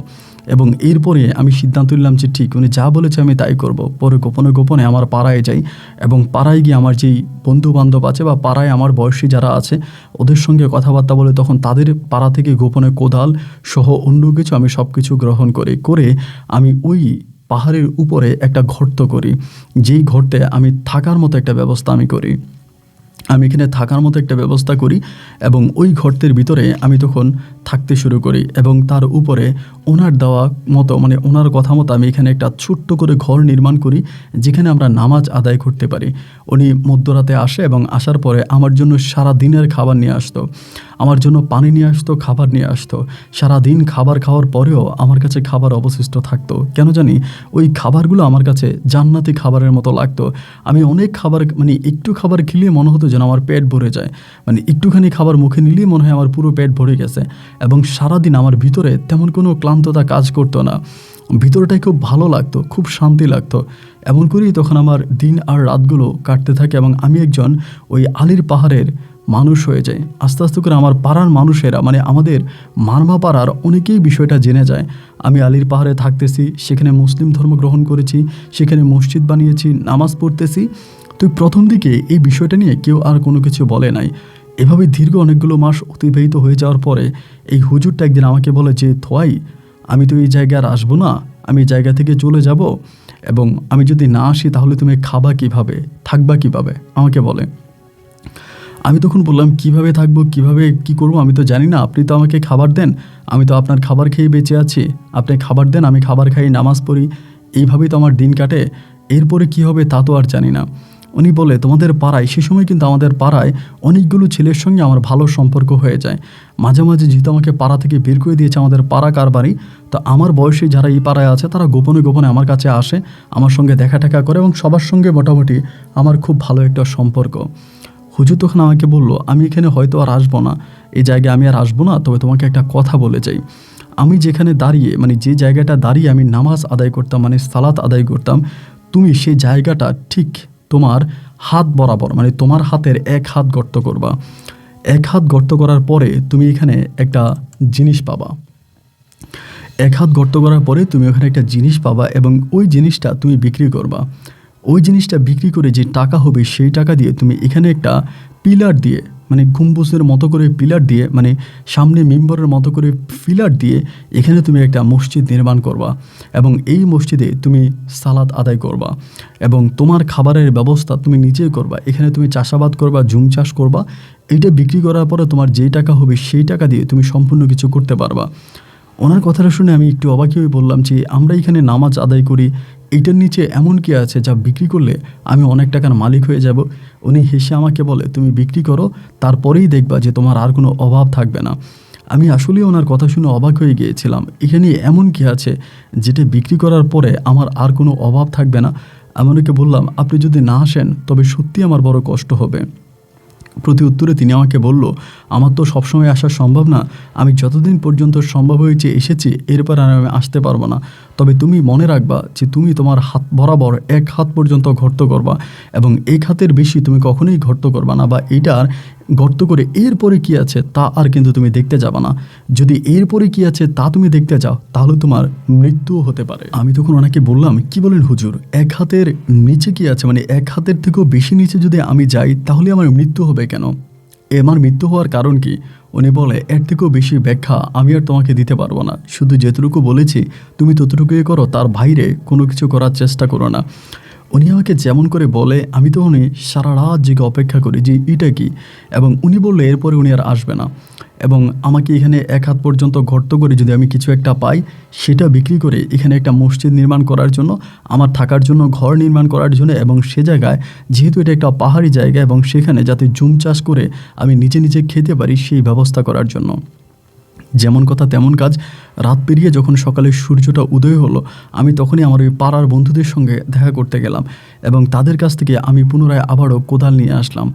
এবং এরপরে আমি সিদ্ধান্ত নিলাম যে ঠিক, উনি যা বলেছে আমি তাই করব। পরে গোপনে আমার পাড়ায় যাই, এবং পাড়ায় গিয়ে আমার যেই বন্ধু বান্ধব আছে বা পাড়ায় আমার বয়সী যারা আছে ওদের সঙ্গে কথাবার্তা বলে, তখন তাদের পাড়া থেকে গোপনে কোদাল সহ অন্য কিছু আমি সব কিছু গ্রহণ করে আমি ওই পাহাড়ের উপরে একটা গর্ত করি, যেই গর্তে আমি থাকার মতো একটা ব্যবস্থা আমি করি। আমি এখানে থাকার মতো একটা ব্যবস্থা করি, এবং ওই গর্তের ভিতরে আমি তখন থাকতে শুরু করি, এবং তার উপরে ওনার দেওয়া মতো মানে ওনার কথা মতো আমি এখানে একটা ছোট্ট করে ঘর নির্মাণ করি, যেখানে আমরা নামাজ আদায় করতে পারি। উনি মধ্যরাতে আসে এবং আসার পরে আমার জন্য সারা দিনের খাবার নিয়ে আসতো, আমার জন্য পানি নিয়ে আসতো, খাবার নিয়ে আসতো। সারাদিন খাবার খাওয়ার পরেও আমার কাছে খাবার অবশিষ্ট থাকতো। কেন জানি ওই খাবারগুলো আমার কাছে জান্নাতি খাবারের মতো লাগতো। আমি অনেক খাবার মানে একটু খাবার খেলে মনে হতো যেন আমার পেট ভরে যায়, মানে একটুখানি খাবার মুখে নিলেই মনে হয় আমার পুরো পেট ভরে গেছে। এবং সারাদিন আমার ভিতরে তেমন কোনো ক্লান্ততা কাজ করতো না, ভিতরটাই খুব ভালো লাগতো, খুব শান্তি লাগতো। এমন করেই তখন আমার দিন আর রাতগুলো কাটতে থাকে এবং আমি একজন ওই আলীর পাহাড়ের মানুষ হয়ে যায়। আস্তে আস্তে করে আমার পাড়ার মানুষেরা মানে আমাদের মারমা পাড়ার অনেকেই বিষয়টা জেনে যায়। আমি আলীর পাহাড়ে থাকতেছি, সেখানে মুসলিম ধর্ম গ্রহণ করেছি, সেখানে মসজিদ বানিয়েছি, নামাজ পড়তেছি। তো প্রথম দিকে এই বিষয়টা নিয়ে কেউ আর কোনো কিছু বলে নাই। এভাবে দীর্ঘ অনেকগুলো মাস অতিবাহিত হয়ে যাওয়ার পরে এই হুজুরটা একদিন আমাকে বলে যে, থোয়াই, আমি তো এই জায়গায় আর আসবো না, আমি এই জায়গা থেকে চলে যাব, এবং আমি যদি না আসি তাহলে তুমি খাবা কিভাবে, থাকবা কিভাবে, আমাকে বলে। আমি তখন বললাম, কিভাবে থাকবো, কিভাবে কি করব আমি তো জানি না, আপনি তো আমাকে খাবার দেন, আমি তো আপনার খাবার খেয়ে বেঁচে আছি, আপনি খাবার দেন, আমি খাবার খাই, নামাজ পড়ি, এইভাবেই তো আমার দিন কাটে, এরপরে কি হবে তা তো আর জানি না। উনি বলে, তোমাদের পাড়ায়, সে সময় কিন্তু আমাদের পাড়ায় অনেকগুলো ছেলের সঙ্গে আমার ভালো সম্পর্ক হয়ে যায়। মাঝে মাঝে যেহেতু আমাকে পাড়া থেকে বের করে দিয়েছে আমাদের পাড়া কারবারি, তো আমার বয়সী যারা এই পাড়ায় আছে তারা গোপনে গোপনে আমার কাছে আসে, আমার সঙ্গে দেখা টেকা করে এবং সবার সঙ্গে মোটামুটি আমার খুব ভালো একটা সম্পর্ক। হুজুর তখন আমাকে বলল, আমি এখানে হয়তো আর আসবো না, এই জায়গায় আমি আর আসবো না, তবে তোমাকে একটা কথা বলে যাই। আমি যেখানে দাঁড়িয়ে মানে যে জায়গাটা দাঁড়িয়ে আমি নামাজ আদায় করতাম মানে সালাত আদায় করতাম, তুমি সেই জায়গাটা ঠিক তোমার হাত বরাবর মানে তোমার হাতের এক হাত গর্ত করবা। এক হাত গর্ত করার পরে তুমি এখানে একটা জিনিস পাবা। এক হাত গর্ত করার পরে তুমি ওখানে একটা জিনিস পাবা এবং ওই জিনিসটা তুমি বিক্রি করবা। ওই জিনিসটা বিক্রি করে যে টাকা হবে সেই টাকা দিয়ে তুমি এখানে একটা পিলার দিয়ে মানে গম্বুজের মতো করে পিলার দিয়ে মানে সামনে মিম্বরের মতো করে পিলার দিয়ে এখানে তুমি একটা মসজিদ নির্মাণ করবা এবং এই মসজিদে তুমি সালাত আদায় করবা এবং তোমার খাবারের ব্যবস্থা তুমি নিজেই করবা। এখানে তুমি চাষাবাদ করবা, ঝুম চাষ করবা। এইটা বিক্রি করার পরে তোমার যেই টাকা হবে সেই টাকা দিয়ে তুমি সম্পূর্ণ কিছু করতে পারবা। ওনার কথাটা শুনে আমি একটু অবাক হয়ে বললাম যে, আমরা এখানে নামাজ আদায় করি, এইটার নিচে এমন কি আছে যা বিক্রি করলে আমি অনেক টাকার মালিক হয়ে যাব? উনি হেসে আমাকে বলে, তুমি বিক্রি করো, তারপরেই দেখবা যে তোমার আর কোনো অভাব থাকবে না। আমি আসলেই ওনার কথা শুনে অবাক হয়ে গিয়েছিলাম, এখানে এমন কি আছে যেটা বিক্রি করার পরে আমার আর কোনো অভাব থাকবে না। আমি ওনাকে বললাম, আপনি যদি না আসেন তবে সত্যি আমার বড় কষ্ট হবে। প্রতি উত্তরে তিনি আমাকে বলল, আমার তো সবসময় আসা সম্ভব না, আমি যতদিন পর্যন্ত সম্ভব হয়েছে এসেছি, এরপর আর আমি আসতে পারবো না। তবে তুমি মনে রাখবা যে তুমি তোমার হাত বরাবর এক হাত পর্যন্ত গর্ত করবা এবং এক হাতের বেশি তুমি কখনোই গর্ত করবা না, বা এইটার গর্ত করে এরপরে কি আছে তা আর কিন্তু তুমি দেখতে যাবা না। যদি এরপরে কি আছে তা তুমি দেখতে যাও তাহলে তোমার মৃত্যুও হতে পারে। আমি তখন ওনাকে বললাম, কি বলেন হুজুর, এক হাতের নিচে কি আছে, মানে এক হাতের থেকেও বেশি নিচে যদি আমি যাই তাহলে আমার মৃত্যু হবে কেন? আমার মৃত্যু হওয়ার কারণ কি? উনি বলে, এর থেকেও বেশি ব্যাখ্যা আমি আর তোমাকে দিতে পারবো না, শুধু যেটুকু বলেছি তুমি ততটুকুই করো, তার বাইরে কোনো কিছু করার চেষ্টা করো না। উনি আমাকে যেমন করে বলে আমি তো উনি সারা রাত জেগে অপেক্ষা করি যে এটা কি, এবং উনি বললে এরপরে উনি আর আসবে না এবং আমাকে এখানে এক হাত পর্যন্ত গর্ত করে যদি আমি কিছু একটা পাই সেটা বিক্রি করে এখানে একটা মসজিদ নির্মাণ করার জন্য, আমার থাকার জন্য ঘর নির্মাণ করার জন্য, এবং সে জায়গায় যেহেতু এটা একটা পাহাড়ি জায়গা এবং সেখানে যাতে জুম চাষ করে আমি নিজে নিজে খেতে পারি সেই ব্যবস্থা করার জন্য। যেমন কথা তেমন কাজ। রাত পেরিয়ে যখন সকালে সূর্যটা উদয় হলো, আমি তখনই আমার ওই পাড়ার বন্ধুদের সঙ্গে দেখা করতে গেলাম এবং তাদের কাছ থেকে আমি পুনরায় আবারও কোদাল নিয়ে আসলাম।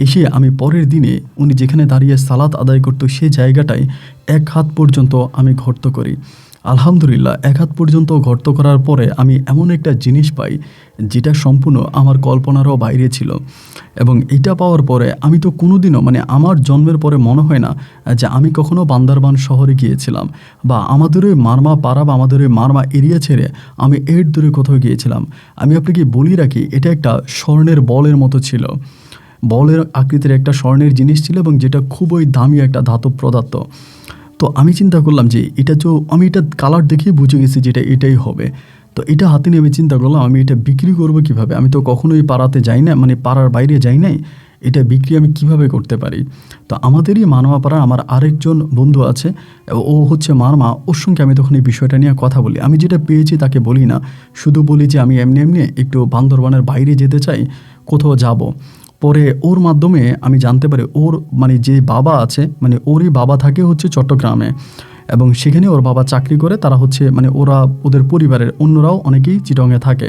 এসে আমি পরের দিনে উনি যেখানে দাঁড়িয়ে সালাত আদায় করতো সেই জায়গাটায় এক হাত পর্যন্ত আমি গর্ত করি। আলহামদুলিল্লাহ, এক হাত পর্যন্ত গর্ত করার পরে আমি এমন একটা জিনিস পাই যেটা সম্পূর্ণ আমার কল্পনারও বাইরে ছিল, এবং এটা পাওয়ার পরে আমি তো কোনোদিনও মানে আমার জন্মের পরে মনে হয় না যে আমি কখনো বান্দরবান শহরে গিয়েছিলাম বা আমাদের ওই মারমা পাড়া বা আমাদের ওই মারমা এরিয়া ছেড়ে আমি এর দূরে কোথাও গিয়েছিলাম। আমি আপনাকে বলি রাখি, এটা একটা স্বর্ণের বলের মতো ছিল, বলের আকৃতির একটা স্বর্ণের জিনিস ছিল এবং যেটা খুবই দামি একটা ধাতব পদার্থ। তো আমি চিন্তা করলাম যে এটা তো আমি এটা কালার দেখেই বুঝে গেছি যেটা এটাই হবে। তো এটা হাতে নিয়ে আমি চিন্তা করলাম আমি এটা বিক্রি করবো কীভাবে, আমি তো কখনোই পাড়াতে যাই না, মানে পাড়ার বাইরে যাই নাই, এটা বিক্রি আমি কিভাবে করতে পারি। তো আমাদেরই মারমাপাড়ার আমার আরেকজন বন্ধু আছে, ও হচ্ছে মারমা, ওর সঙ্গে আমি তখন এই বিষয়টা নিয়ে কথা বলি। আমি যেটা পেয়েছি তাকে বলি না, শুধু বলি যে আমি এমনি এমনি একটু বান্দরবানের বাইরে যেতে চাই, কোথাও যাব। পরে ওর মাধ্যমে আমি জানতে পারি ওর মানে যে বাবা আছে, মানে ওরই বাবা থাকে হচ্ছে চট্টগ্রামে, এবং সেখানে ওর বাবা চাকরি করে। তারা হচ্ছে মানে ওদের পরিবারের অন্যরাও অনেকেই চিটংয়ে থাকে।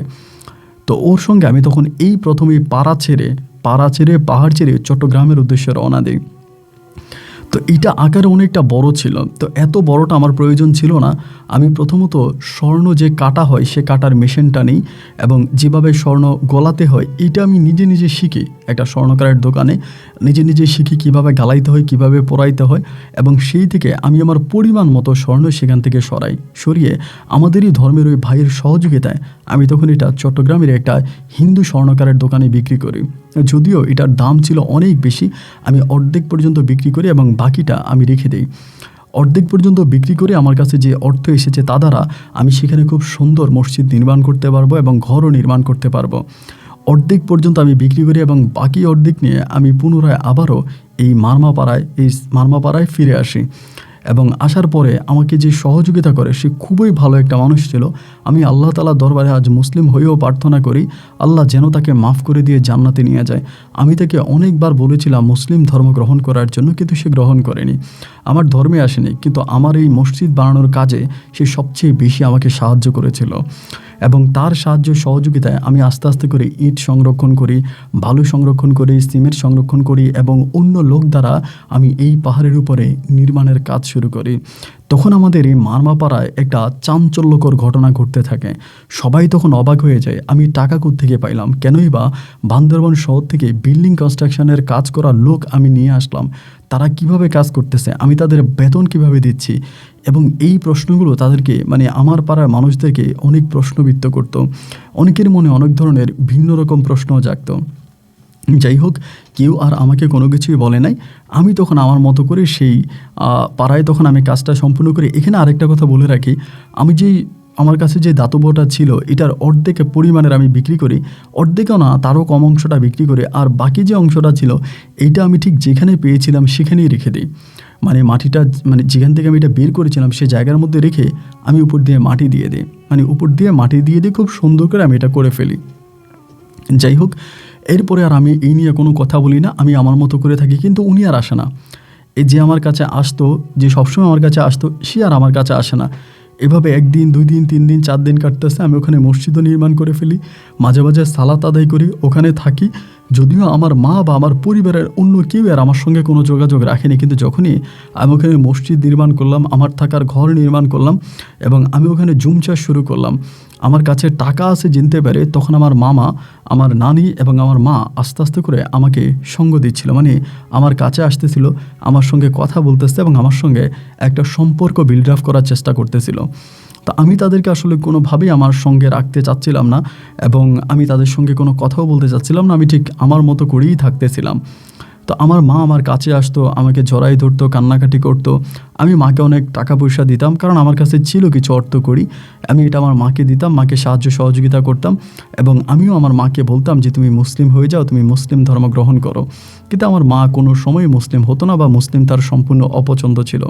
তো ওর সঙ্গে আমি তখন এই প্রথমেই পাড়া ছেড়ে পাহাড় ছেড়ে চট্টগ্রামের উদ্দেশ্যে রওনা দিই। তো এটা আকারে অনেকটা বড় ছিল, তো এত বড়টা আমার প্রয়োজন ছিল না। আমি প্রথমত স্বর্ণ যে কাটা হয় সে কাটার মেশিনটা নিই, এবং যেভাবে স্বর্ণ গলাতে হয় এটা আমি নিজে নিজে শিখি একটা স্বর্ণকারের দোকানে। নিজে নিজে শিখি কীভাবে গালাইতে হয়, কীভাবে পোড়াইতে হয়, এবং সেই থেকে আমি আমার পরিমাণ মতো স্বর্ণ সেখান থেকে সরিয়ে আমাদেরই ধর্মের ওই ভাইয়ের সহযোগিতায় আমি তখন এটা চট্টগ্রামের একটা হিন্দু স্বর্ণকারের দোকানে বিক্রি করি। যদিও এটার দাম ছিল অনেক বেশি, আমি অর্ধেক পর্যন্ত বিক্রি করি এবং বাকিটা আমি রেখে দিই। অর্ধেক পর্যন্ত বিক্রি করে আমার কাছে যে অর্থ এসেছে তা দ্বারা আমি সেখানে খুব সুন্দর মসজিদ নির্মাণ করতে পারবো এবং ঘরও নির্মাণ করতে পারবো। অর্ধেক পর্যন্ত আমি বিক্রি করি এবং বাকি অর্ধেক নিয়ে আমি পুনরায় আবারও এই মারমাপাড়ায় ফিরে আসি। এবং আসার পরে আমাকে যে সহযোগিতা করে সে খুবই ভালো একটা মানুষ ছিল। আমি আল্লাহ তাআলার দরবারে আজ মুসলিম হয়েও প্রার্থনা করি আল্লাহ যেন তাকে মাফ করে দিয়ে জান্নাতে নিয়ে যায়। আমি তাকে অনেকবার বলেছিলাম মুসলিম ধর্ম গ্রহণ করার জন্য, কিন্তু সে গ্রহণ করেনি, আমার ধর্মে আসেনি, কিন্তু আমার এই মসজিদ বানানোর কাজে সে সবচেয়ে বেশি আমাকে সাহায্য করেছিল। এবং তার সাহায্য সহযোগিতায় আমি আস্তে আস্তে করে ইট সংরক্ষণ করি, বালু সংরক্ষণ করি, সিমেন্ট সংরক্ষণ করি, এবং অন্য লোক দ্বারা আমি এই পাহাড়ের উপরে নির্মাণের কাজ শুরু করি। তখন আমাদের এই মারমাপাড়ায় একটা চাঞ্চল্যকর ঘটনা ঘটতে থাকে। সবাই তখন অবাক হয়ে যায় আমি টাকা কোত্থেকে পাইলাম, কেনই বা বান্দরবান শহর থেকে বিল্ডিং কনস্ট্রাকশনের কাজ করার লোক আমি নিয়ে আসলাম, তারা কিভাবে কাজ করতেছে, আমি তাদের বেতন কিভাবে দিচ্ছি। এবং এই প্রশ্নগুলো তাদেরকে মানে আমার পাড়ার মানুষদেরকে অনেক প্রশ্নবিদ্ধ করত। অনেকের মনে অনেক ধরনের ভিন্ন রকম প্রশ্নও জাগত। যাই হোক, কেউ আর আমাকে কোনো কিছুই বলে নাই। আমি তখন আমার মতো করে সেই পাড়ায় তখন আমি কাজটা সম্পূর্ণ করি। এখানে আরেকটা কথা বলে রাখি, আমার কাছে যে দাতব্যটা ছিল এটার অর্ধেক পরিমাণের আমি বিক্রি করি, অর্ধেকও না তারও কম অংশটা বিক্রি করে, আর বাকি যে অংশটা ছিল এইটা আমি ঠিক যেখানে পেয়েছিলাম সেখানেই রেখে দিই। মানে মাটিটা মানে যেখান থেকে আমি এটা বের করেছিলাম সে জায়গার মধ্যে রেখে আমি উপর দিয়ে মাটি দিয়ে দিই, খুব সুন্দর করে আমি এটা করে ফেলি। যাই হোক, এরপরে আর আমি এই নিয়ে কোনো কথা বলি না, আমি আমার মতো করে থাকি। কিন্তু উনি আর আসে না, এই যে আমার কাছে আসতো, যে সবসময় আমার কাছে আসতো, সে আর আমার কাছে আসে না। এভাবে 1 দিন 2 দিন 3 দিন 4 দিন কাটতেছে, আমি ওখানে মসজিদও নির্মাণ করে ফেলি, মাঝে মাঝে সালাত আদায় করি, ওখানে থাকি। যদিও আমার মা বা আমার পরিবারের অন্য কেউ আর আমার সঙ্গে কোনো যোগাযোগ রাখেনি, কিন্তু যখনই আমি ওখানে মসজিদ নির্মাণ করলাম, আমার থাকার ঘর নির্মাণ করলাম, এবং আমি ওখানে জুম চাষ শুরু করলাম, আমার কাছে টাকা আছে জানতে পারে, তখন আমার মামা, আমার নানি এবং আমার মা আস্তে আস্তে করে আমাকে সঙ্গ দিচ্ছিল, মানে আমার কাছে আসতেছিল, আমার সঙ্গে কথা বলতেছে এবং আমার সঙ্গে একটা সম্পর্ক বিল্ড আপ করার চেষ্টা করতেছিল। তো আমি তাদেরকে আসলে কোনোভাবেই আমার সঙ্গে রাখতে চাচ্ছিলাম না, এবং আমি তাদের সঙ্গে কোনো কথাও বলতে চাচ্ছিলাম না, আমি ঠিক আমার মতো করেই থাকতেছিলাম। তো আমার মা আমার কাছে আসতো, আমাকে জড়াই ধরতো, কান্নাকাটি করতো। আমি মাকে অনেক টাকা পয়সা দিতাম, কারণ আমার কাছে ছিল কিছু অর্থ করি, আমি এটা আমার মাকে দিতাম, মাকে সাহায্য সহযোগিতা করতাম, এবং আমিও আমার মাকে বলতাম যে তুমি মুসলিম হয়ে যাও, তুমি মুসলিম ধর্ম গ্রহণ করো। কিন্তু আমার মা কোনো সময় মুসলিম হতো না, বা মুসলিম তার সম্পূর্ণ অপছন্দ ছিল।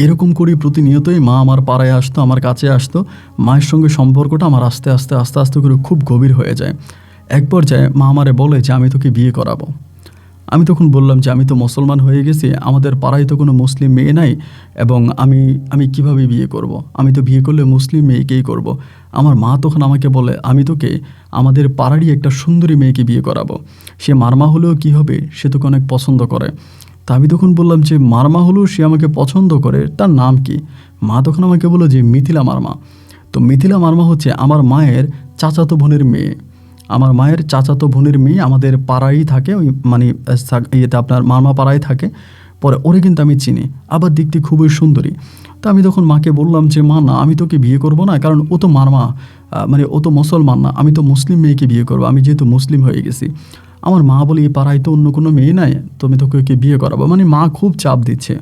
এরকম করি প্রতিনিয়তই মা আমার পাড়ায় আসতো, আমার কাছে আসতো। মায়ের সঙ্গে সম্পর্কটা আমার আস্তে আস্তে করে খুব গভীর হয়ে যায়। এক পর্যায়ে মা আমারে বলে যে আমি তোকে বিয়ে করাবো। আমি তখন বললাম যে আমি তো মুসলমান হয়ে গেছি, আমাদের পাড়ায় তো কোনো মুসলিম মেয়ে নাই, এবং আমি কিভাবে বিয়ে করব? আমি তো বিয়ে করলে মুসলিম মেয়েকেই করব। আমার মা তখন আমাকে বলে আমি তোকে আমাদের পাড়ারই একটা সুন্দরী মেয়েকে বিয়ে করাবো, সে মারমা হলেও কি হবে, সে তোকে অনেক পছন্দ করে। তা আমি তখন বললাম যে মারমা হলেও সে আমাকে পছন্দ করে, তার নাম কি? মা তখন আমাকে বললো যে মিথিলা মারমা। তো মিথিলা মারমা হচ্ছে আমার মায়ের চাচাতো বোনের মেয়ে। আমার মায়ের চাচাতো বোনের মেয়ে আমাদের পাড়ায় থাকে, ওই মানে ইয়েতে আপনার মারমা পাড়ায় থাকে। পরে ওরে কিন্তু আমি চিনি, আবার দেখতে খুবই সুন্দরী। তো আমি তখন মাকে বললাম যে মা না, আমি তোকে বিয়ে করব না, কারণ ও তো মারমা, মানে ও তো মুসলমান না, আমি তো মুসলিম মেয়েকে বিয়ে করবো, আমি যেহেতু মুসলিম হয়ে গেছি। আমার মা বলে এই পাড়ায় তো অন্য কোনো মেয়ে নাই, তুমি তোকে ওকে বিয়ে করাবো। মানে মা খুব চাপ দিচ্ছে,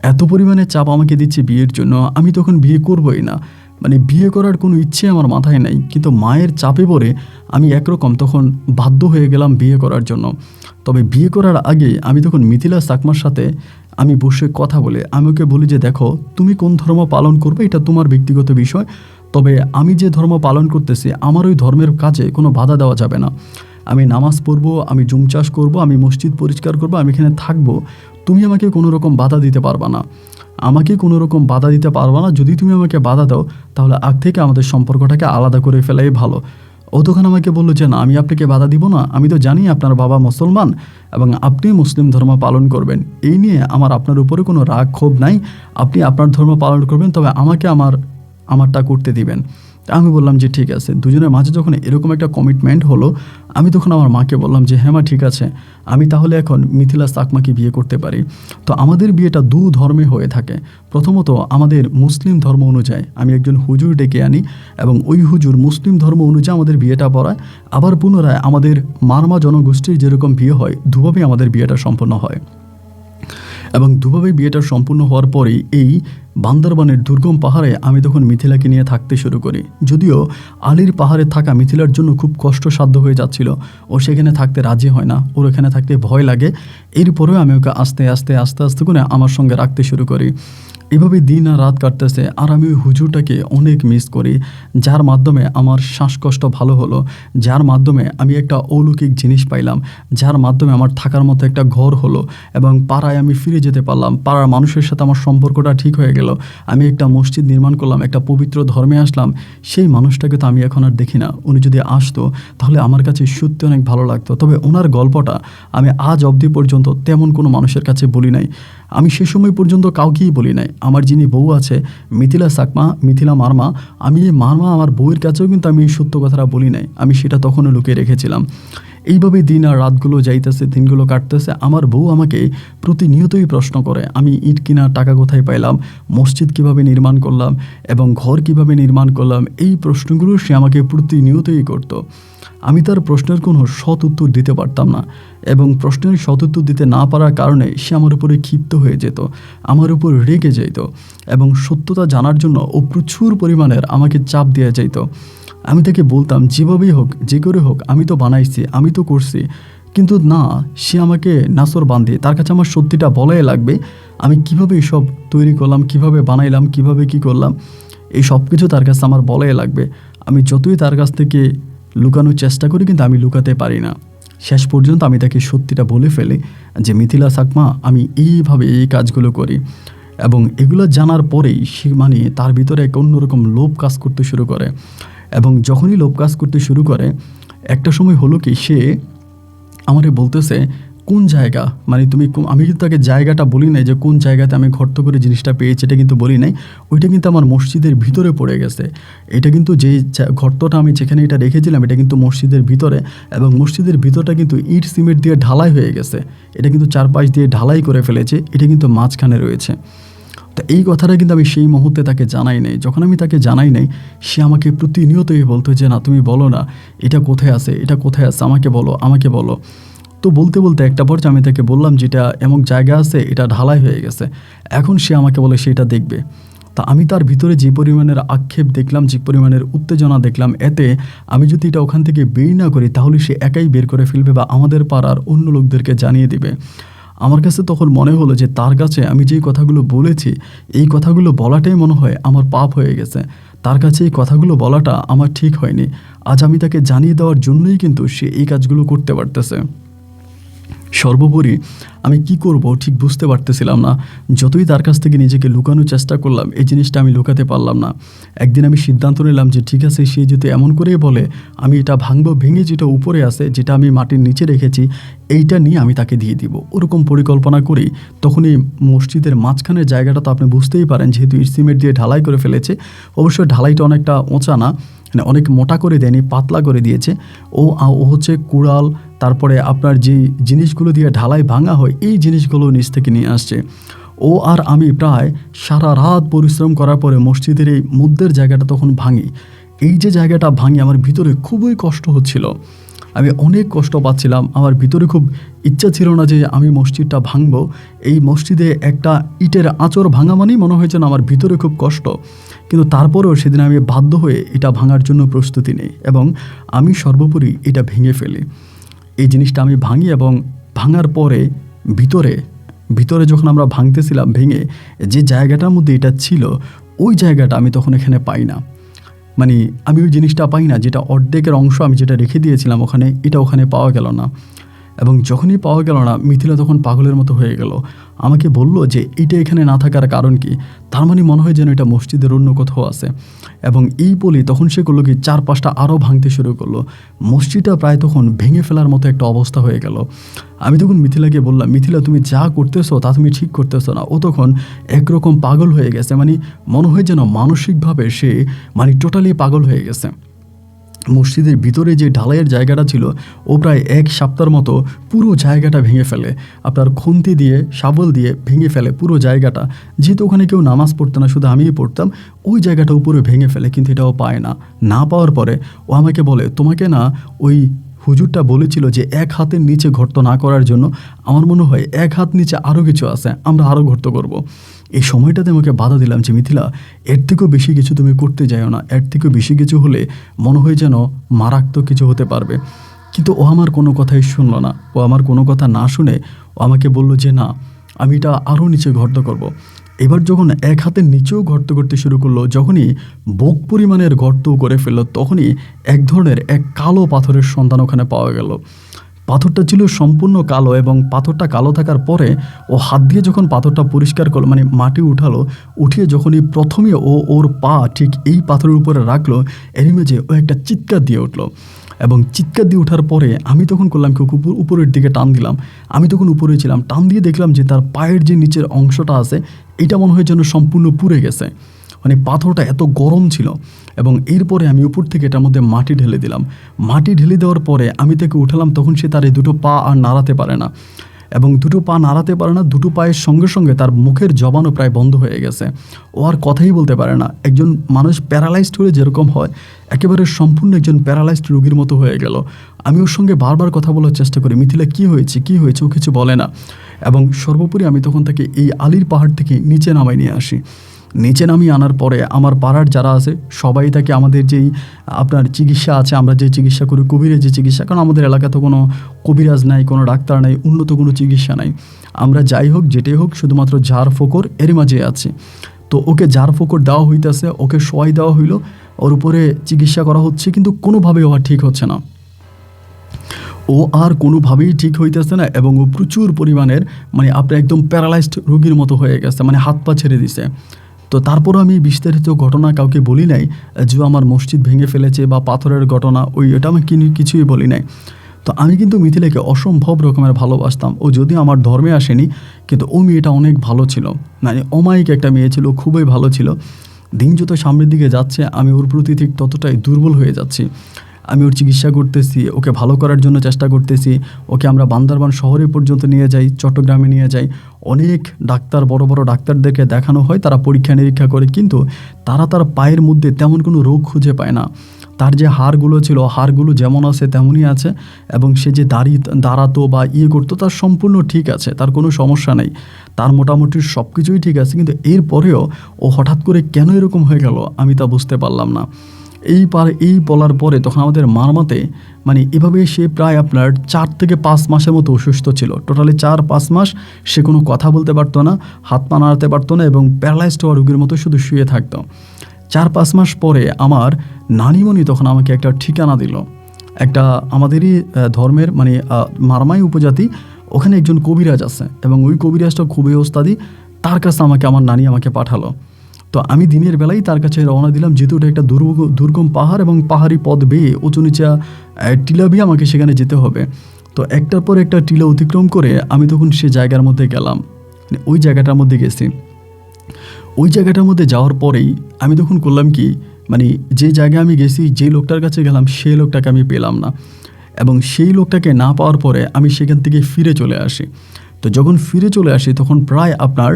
এত পরিমাণে চাপ আমাকে দিচ্ছে বিয়ের জন্য, আমি তখন বিয়ে করবোই না। মানে বিয়ে করার কোনো ইচ্ছে আমার মাথায় নাই, কিন্তু মায়ের চাপে পড়ে আমি একরকম তখন বাধ্য হয়ে গেলাম বিয়ে করার জন্য। তবে বিয়ে করার আগে আমি তখন মিথিলা চাকমার সাথে আমি বসে কথা বলে আমি ওকে বলি যে দেখো, তুমি কোন ধর্ম পালন করবে এটা তোমার ব্যক্তিগত বিষয়, তবে আমি যে ধর্ম পালন করতেছি আমার ওই ধর্মের কাজে কোনো বাধা দেওয়া যাবে না। আমি নামাজ পড়বো, আমি জুম চাষ করবো, আমি মসজিদ পরিষ্কার করবো, আমি এখানে থাকবো, তুমি আমাকে কোনো রকম বাধা দিতে পারবা না, আমাকে কোনো রকম বাধা দিতে পারবা না। যদি তুমি আমাকে বাধা দাও তাহলে আগ থেকে আমাদের সম্পর্কটাকে আলাদা করে ফেলাই ভালো। ও তখন আমাকে বললো যে না, আমি আপনাকে বাধা দিব না, আমি তো জানি আপনার বাবা মুসলমান এবং আপনি মুসলিম ধর্ম পালন করবেন, এই নিয়ে আমার আপনার উপরে কোনো রাগ ক্ষোভ নাই, আপনি আপনার ধর্ম পালন করবেন, তবে আমাকে আমারটা করতে দিবেন। আমি বললাম যে ঠিক আছে। দুজনের মাঝে যখন এরকম একটা কমিটমেন্ট হলো, আমি তখন আমার মাকে বললাম যে হ্যাঁ মা, ঠিক আছে, আমি তাহলে এখন মিথিলা চাকমাকে বিয়ে করতে পারি। তো আমাদের বিয়েটা দু ধর্মে হয়ে থাকে। প্রথমত আমাদের মুসলিম ধর্ম অনুযায়ী আমি একজন হুজুর ডেকে আনি এবং ওই হুজুর মুসলিম ধর্ম অনুযায়ী আমাদের বিয়েটা পড়ায়। আবার পুনরায় আমাদের মারমা জনগোষ্ঠীর যেরকম বিয়ে হয় দুভাবে আমাদের বিয়েটা সম্পন্ন হয়। এবং দুভাবে বিয়েটা সম্পূর্ণ হওয়ার পরেই এই বান্দরবানের দুর্গম পাহাড়ে আমি তখন মিথিলাকে নিয়ে থাকতে শুরু করি। যদিও আলীর পাহাড়ে থাকা মিথিলার জন্য খুব কষ্টসাধ্য হয়ে যাচ্ছিল, ও সেখানে থাকতে রাজি হয় না, ওর এখানে থাকতে ভয় লাগে। এরপরেও আমি ওকে আস্তে আস্তে আস্তে আস্তে করে আমার সঙ্গে রাখতে শুরু করি। এভাবে দিন আর রাত কাটতেছে, আর আমি ওই হুজুরটাকে অনেক মিস করি, যার মাধ্যমে আমার শ্বাসকষ্ট ভালো হলো, যার মাধ্যমে আমি একটা অলৌকিক জিনিস পাইলাম, যার মাধ্যমে আমার থাকার মতো একটা ঘর হলো এবং পাড়ায় আমি ফিরে যেতে পারলাম, পাড়ার মানুষের সাথে আমার সম্পর্কটা ঠিক হয়ে গেল, আমি একটা মসজিদ নির্মাণ করলাম, একটা পবিত্র ধর্মে আসলাম। সেই মানুষটাকে তো আমি এখন আর দেখি না। উনি যদি আসতো তাহলে আমার কাছে সত্যি অনেক ভালো লাগতো। তবে ওনার গল্পটা আমি আজ অবধি পর্যন্ত তেমন কোনো মানুষের কাছে বলি নাই, আমি সে সময় পর্যন্ত কাউকেই বলি নাই। আমার যিনি বউ আছে মিথিলা চাকমা, মিথিলা মারমা, আমি এই মারমা আমার বউয়ের কাছেও কিন্তু আমি এই সত্য কথাটা বলি নাই, আমি সেটা তখনও লুকিয়ে রেখেছিলাম। এইভাবে দিন আর রাতগুলো যাইতেছে, দিনগুলো কাটতেছে। আমার বউ আমাকে প্রতিনিয়তই প্রশ্ন করে আমি ইট কেনার টাকা কোথায় পাইলাম, মসজিদ কিভাবে নির্মাণ করলাম এবং ঘর কিভাবে নির্মাণ করলাম, এই প্রশ্নগুলো সে আমাকে প্রতিনিয়তই করতো। আমি তার প্রশ্নের কোনো সৎ উত্তর দিতে পারতাম না এবং প্রশ্নের সৎ উত্তর দিতে না পারার কারণে সে আমার উপরে ক্ষিপ্ত হয়ে যেত, আমার উপর রেগে যেত এবং সত্যতা জানার জন্য ও প্রচুর পরিমাণের আমাকে চাপ দেওয়া যেত। আমি তাকে বলতাম যেভাবেই হোক, যে করে হোক, আমি তো বানাইছি, আমি তো করছি, কিন্তু না, সে আমাকে নাসর বাঁধে, তার কাছে আমার সত্যিটা বলাই লাগবে। আমি কিভাবে এসব তৈরি করলাম, কিভাবে বানাইলাম, কিভাবে কি করলাম, এই সব কিছু তার কাছে আমার বলাই লাগবে। আমি যতই তার কাছ থেকে লুকানোর চেষ্টা করি কিন্তু আমি লুকাতে পারি না। শেষ পর্যন্ত আমি তাকে সত্যিটা বলে ফেলি যে মিথিলা চাকমা, আমি এইভাবে এই কাজগুলো করি। এবং এগুলো জানার পরেই সে মানে তার ভিতরে এক অন্যরকম লোভ কাজ করতে শুরু করে। এবং যখনই লোভ কাজ করতে শুরু করে, একটা সময় হলো কি, সে আমারে বলতেছে কোন জায়গা, মানে তুমি আমি কিন্তু তাকে জায়গাটা বলি নাই যে কোন জায়গাতে আমি ঘর্ত করে জিনিসটা পেয়েছি, এটা কিন্তু বলি নাই। ওইটা কিন্তু আমার মসজিদের ভিতরে পড়ে গেছে। এটা কিন্তু যে ঘর্তটা আমি যেখানে এটা রেখেছিলাম এটা কিন্তু মসজিদের ভিতরে, এবং মসজিদের ভিতরটা কিন্তু ইট সিমেন্ট দিয়ে ঢালাই হয়ে গেছে, এটা কিন্তু চারপাশ দিয়ে ঢালাই করে ফেলেছে, এটা কিন্তু মাঝখানে রয়েছে। তো এই কথাটা কিন্তু আমি সেই মুহূর্তে তাকে জানাই নাই। যখন আমি তাকে জানাই নাই, সে আমাকে প্রতিনিয়তই বলতো যে না, তুমি বলো না এটা কোথায় আছে, এটা কোথায় আছে, আমাকে বলো, আমাকে বলো। তো বলতে বলতে একটা পর্যায়ে আমি তাকে বললাম যেটা এমন জায়গা আছে, এটা ঢালাই হয়ে গেছে। এখন সে আমাকে বলে সেটা দেখবে। তা আমি তার ভিতরে যে পরিমাণের আক্ষেপ দেখলাম, যে পরিমাণের উত্তেজনা দেখলাম, এতে আমি যদি এটা ওখান থেকে বের না করি তাহলে সে একাই বের করে ফেলবে বা আমাদের পাড়ার অন্য লোকদেরকে জানিয়ে দিবে। আমার কাছে তখন মনে হলো যে তার কাছে আমি যেই কথাগুলো বলেছি, এই কথাগুলো বলাটাই মনে হয় আমার পাপ হয়ে গেছে। তার কাছে এই কথাগুলো বলাটা আমার ঠিক হয়নি। আজ আমি তাকে জানিয়ে দেওয়ার জন্যই কিন্তু সে এই কাজগুলো করতে পারতেছে। সর্বোপরি আমি কি করব ঠিক বুঝতে পারতেছিলাম না। যতই তার কাছ থেকে নিজেকে লুকানোর চেষ্টা করলাম, এই জিনিসটা আমি লুকাতে পারলাম না। একদিন আমি সিদ্ধান্ত নিলাম যে ঠিক আছে, সে যদি এমন করেই বলে, আমি এটা ভাঙবো, ভেঙে যেটা উপরে আছে, যেটা আমি মাটির নিচে রেখেছি, এইটা নিয়ে আমি তাকে দিয়ে দিব। ওরকম পরিকল্পনা করি। তখন এই মসজিদের মাঝখানের জায়গাটা তো আপনি বুঝতেই পারেন, যেহেতু ইট সিমেন্ট দিয়ে ঢালাই করে ফেলেছে, অবশ্যই ঢালাইটা অনেকটা উঁচা না, মানে অনেক মোটা করে দেয়নি, পাতলা করে দিয়েছে। ও হচ্ছে কুড়াল, তারপরে আপনার যে জিনিসগুলো দিয়ে ঢালাই ভাঙা হয়, এই জিনিসগুলো নিচ থেকে নিয়ে আসছে। ও আর আমি প্রায় সারা রাত পরিশ্রম করার পরে মসজিদের এই মধ্যের জায়গাটা তখন ভাঙি। এই যে জায়গাটা ভাঙি, আমার ভিতরে খুবই কষ্ট হচ্ছিল, আমি অনেক কষ্ট পাচ্ছিলাম। আমার ভিতরে খুব ইচ্ছা ছিল না যে আমি মসজিদটা ভাঙবো। এই মসজিদে একটা ইটের আঁচড় ভাঙা মানেই মনে হয়েছে না আমার ভিতরে খুব কষ্ট। কিন্তু তারপরেও সেদিন আমি বাধ্য হয়ে এটা ভাঙার জন্য প্রস্তুতি নেই এবং আমি সর্বোপরি এটা ভেঙে ফেলি। এই জিনিসটা আমি ভাঙি এবং ভাঙার পরে ভিতরে ভিতরে যখন আমরা ভাঙতেছিলাম, ভেঙে যে জায়গাটার মধ্যে এটা ছিল ওই জায়গাটা আমি তখন এখানে পাই না। মানে আমি ওই জিনিসটা পাই না, যেটা অর্ধেকের অংশ আমি যেটা রেখে দিয়েছিলাম ওখানে, এটা ওখানে পাওয়া গেল না। এবং যখনই পাওয়া গেল না, মিথিলা তখন পাগলের মতো হয়ে গেল। আমাকে বলল যে এটা এখানে না থাকার কারণ কি। তার মানে মনে হয় যেন এটা মসজিদের অন্য কোথাও আছে। এবং এই বলি তখন সে করলো কি 4-5টা আরও ভাঙতে শুরু করলো। মসজিদটা প্রায় তখন ভেঙে ফেলার মতো একটা অবস্থা হয়ে গেল। আমি তখন মিথিলাকে বললাম, মিথিলা তুমি যা করতেছো তা তুমি ঠিক করতেছো না। ও তখন একরকম পাগল হয়ে গেছে, মানে মনে হয় যেন মানসিকভাবে সে মানে টোটালি পাগল হয়ে গেছে। মসজিদের ভিতরে যে ঢালাইয়ের জায়গাটা ছিল ও প্রায় 1 সপ্তাহের মতো পুরো জায়গাটা ভেঙে ফেলে, আপনার খুন্তি দিয়ে শাবল দিয়ে ভেঙে ফেলে পুরো জায়গাটা। যেহেতু ওখানে কেউ নামাজ পড়তো না, শুধু আমিই পড়তাম, ওই জায়গাটা উপরে ভেঙে ফেলে, কিন্তু এটাও পায় না। না পাওয়ার পরে ও আমাকে বলে, তোমাকে না ওই হুজুরটা বলেছিল যে 1 হাতের নিচে গর্ত না করার জন্য। আমার মনে হয় 1 হাত নিচে আরও কিছু আছে, আমরা আরও গর্ত করব। এই সময়টাতে আমাকে বাধা দিলাম যে মিথিলা, এর থেকেও বেশি কিছু তুমি করতে যাও না, এর থেকেও বেশি কিছু হলে মনে হয় যেন মারাত্মক কিছু হতে পারবে। কিন্তু ও আমার কোনো কথাই শুনলো না। ও আমার কোনো কথা না শুনে ও আমাকে বলল যে না, আমি এটা আরও নিচে গর্ত করব। এবার যখন 1 হাতের নিচেও গর্ত করতে শুরু করলো, যখনই বুক পরিমাণের গর্ত করে ফেললো, তখনই এক ধরনের এক কালো পাথরের সন্ধান ওখানে পাওয়া গেল। পাথরটা ছিল সম্পূর্ণ কালো এবং পাথরটা কালো থাকার পরে ও হাত দিয়ে যখন পাথরটা পরিষ্কার করলো, মানে মাটি উঠালো, উঠিয়ে যখনই প্রথমে ওর পা ঠিক এই পাথরের উপরে রাখলো, এর মাঝে ও একটা চিৎকার দিয়ে উঠলো। এবং চিৎকার দিয়ে ওঠার পরে আমি তখন করলাম কি, উপরের দিকে টান দিলাম। আমি তখন উপরে ছিলাম, টান দিয়ে দেখলাম যে তার পায়ের যে নিচের অংশটা আছে এটা মনে হয় যেন সম্পূর্ণ পুড়ে গেছে। মানে পাথরটা এত গরম ছিল। এবং এরপরে আমি উপর থেকে এটার মধ্যে মাটি ঢেলে দিলাম। মাটি ঢেলে দেওয়ার পরে আমি তাকে উঠালাম, তখন সে তার এই দুটো পা আর নাড়াতে পারে না। এবং দুটো পা নাড়াতে পারে না, দুটো পায়ের সঙ্গে সঙ্গে তার মুখের জবানও প্রায় বন্ধ হয়ে গেছে। ও আর কথাই বলতে পারে না। একজন মানুষ প্যারালাইজড হলে যেরকম হয়, একেবারে সম্পূর্ণ একজন প্যারালাইজড রোগীর মতো হয়ে গেল। আমি ওর সঙ্গে বারবার কথা বলার চেষ্টা করি, মিথিলা কী হয়েছে কী হয়েছে, ও কিছু বলে না। এবং সর্বোপরি আমি তখন তাকে এই আলীর পাহাড় থেকে নিচে নামাই নিয়ে আসি। নিচে নামিয়ে আনার পরে আমার পাড়ার যারা আছে সবাই তাকে, আমাদের যেই আপনার চিকিৎসা আছে, আমরা যে চিকিৎসা করি কবিরের যে চিকিৎসা, কারণ আমাদের এলাকাতে কোনো কবিরাজ নাই, কোনো ডাক্তার নাই, উন্নত কোনো চিকিৎসা নাই। আমরা যাই হোক যেটাই হোক শুধুমাত্র ঝাড় ফোকর এর মাঝে আছে। তো ওকে ঝাড় ফোকর দেওয়া হইতেছে, ওকে শোয়াই দেওয়া হইলো, ওর উপরে চিকিৎসা করা হচ্ছে, কিন্তু কোনোভাবেই ও ঠিক হচ্ছে না। ও আর কোনোভাবেই ঠিক হইতেছে না এবং ও প্রচুর পরিমাণের মানে আপনার একদম প্যারালাইজড রোগীর মতো হয়ে গেছে, মানে হাত পা ছেড়ে দিছে। তো তারপরও আমি বিস্তারিত ঘটনা কাউকে বলি নাই যে আমার মসজিদ ভেঙে ফেলেছে বা পাথরের ঘটনা, এটা আমি কিছুই বলি নাই। তো আমি কিন্তু মিথিলাকে অসম্ভব রকমের ভালোবাসতাম। ও যদিও আমার ধর্মে আসেনি, কিন্তু ও মেয়েটা অনেক ভালো ছিল, মানে অমায়িক একটা মেয়ে ছিল, খুবই ভালো ছিল। দিন যত সামনের দিকে যাচ্ছে আমি ওর প্রতি ঠিক ততটাই দুর্বল হয়ে যাচ্ছি। আমি ওর চিকিৎসা করতেছি, ওকে ভালো করার জন্য চেষ্টা করতেছি। ওকে আমরা বান্দরবান শহরে পর্যন্ত নিয়ে যাই, চট্টগ্রামে নিয়ে যাই। অনেক ডাক্তার, বড় বড় ডাক্তারদেরকে দেখানো হয়, তারা পরীক্ষা নিরীক্ষা করে, কিন্তু তারা তার পায়ের মধ্যে তেমন কোনো রোগ খুঁজে পায় না। তার যে হাড়গুলো ছিল, হাড়গুলো যেমন আছে তেমনই আছে, এবং সে যে দাঁড়াতো বা করতো তার সম্পূর্ণ ঠিক আছে, তার কোনো সমস্যা নেই, তার মোটামুটি সব কিছুই ঠিক আছে। কিন্তু এরপরেও ও হঠাৎ করে কেন এরকম হয়ে গেল আমি তা বুঝতে পারলাম না। এই বলার পরে তখন আমাদের মারমাতে মানে এভাবে সে প্রায় আপনার 4 থেকে 5 মাসের মতো অসুস্থ ছিল। টোটালি 4-5 মাস সে কোনো কথা বলতে পারতো না, হাত পা নাড়াতে পারতো না এবং প্যারালাইজড হওয়া রোগীর মতো শুধু শুয়ে থাকতো। 4-5 মাস পরে আমার নানিমণি তখন আমাকে একটা ঠিকানা দিল। একটা আমাদেরই ধর্মের মানে মারমাই উপজাতি, ওখানে একজন কবিরাজ আছে এবং ওই কবিরাজটা খুবই ওস্তাদি, তার কাছে আমার নানি আমাকে পাঠালো। তো আমি দিনের বেলায় তার কাছে রওনা দিলাম, যেহেতু এটা একটা দুর্গম পাহাড় এবং পাহাড়ি পথ বেয়ে উঁচু নিচা টিলা বেয়ে আমাকে সেখানে যেতে হবে। তো একটার পর একটা টিলা অতিক্রম করে আমি তখন সে জায়গার মধ্যে গেলাম, ওই জায়গাটার মধ্যে গেছি। ওই জায়গাটার মধ্যে যাওয়ার পরেই আমি তখন করলাম কি, মানে যে জায়গায় আমি গেছি, যে লোকটার কাছে গেলাম সেই লোকটাকে আমি পেলাম না। এবং সেই লোকটাকে না পাওয়ার পরে আমি সেখান থেকে ফিরে চলে আসি। তো যখন ফিরে চলে আসি তখন প্রায় আপনার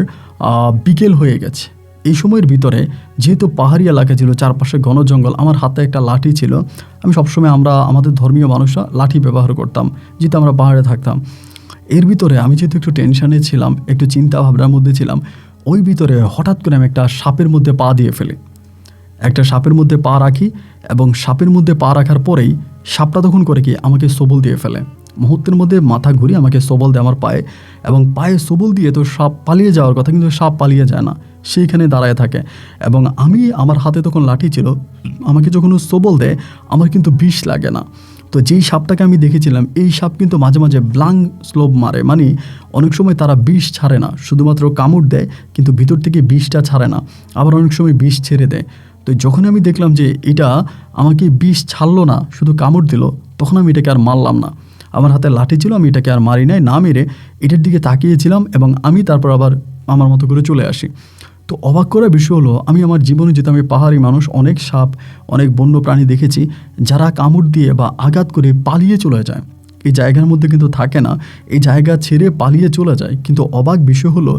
বিকেল হয়ে গেছে। এই সময়ের ভিতরে যেহেতু পাহাড়ি এলাকা ছিল, চারপাশে ঘন জঙ্গল, আমার হাতে একটা লাঠি ছিল। আমি সবসময় আমাদের ধর্মীয় মানুষরা লাঠি ব্যবহার করতাম, যেহেতু আমরা পাহাড়ে থাকতাম। এর ভিতরে আমি যেহেতু একটু টেনশানে ছিলাম, একটু চিন্তা ভাবনার মধ্যে ছিলাম, ওই ভিতরে হঠাৎ করে আমি একটা সাপের মধ্যে পা দিয়ে ফেলি। একটা সাপের মধ্যে পা রাখি এবং সাপের মধ্যে পা রাখার পরেই সাপটা তখন করে কি আমাকে সবল দিয়ে ফেলে। মুহূর্তের মধ্যে মাথা ঘুরিয়ে আমাকে সবল দেয় আমার পায়ে, এবং পায়ে সবল দিয়ে তো সাপ পালিয়ে যাওয়ার কথা, কিন্তু সাপ পালিয়ে যায় না, সেইখানে দাঁড়ায় থাকে। এবং আমি আমার হাতে তখন লাঠি ছিল, আমাকে যখন ও সবল দেয় আমার কিন্তু বিষ লাগে না। তো যেই সাপটাকে আমি দেখেছিলাম এই সাপ কিন্তু মাঝে মাঝে ব্লাং স্লোব মারে, মানে অনেক সময় তারা বিষ ছাড়ে না, শুধুমাত্র কামড় দেয় কিন্তু ভিতর থেকে বিষটা ছাড়ে না, আবার অনেক সময় বিষ ছেড়ে দেয়। তো যখন আমি দেখলাম যে এটা আমাকে বিষ ছাড়লো না, শুধু কামড় দিল, তখন আমি এটাকে আর মারলাম না। আমার হাতে লাঠি ছিল, আমি এটাকে আর মারি নাই, না মেরে এটার দিকে তাকিয়েছিলাম এবং আমি তারপর আবার আমার মতো করে চলে আসি। তো অবাক করার বিষয় হলো, আমি আমার জীবনে যেহেতু আমি পাহাড়ি মানুষ, অনেক সাপ অনেক বন্য প্রাণী দেখেছি যারা কামড় দিয়ে বা আঘাত করে পালিয়ে চলে যায়, এই জায়গার মধ্যে কিন্তু থাকে না, এই জায়গা ছেড়ে পালিয়ে চলে যায়। কিন্তু অবাক বিষয় হলো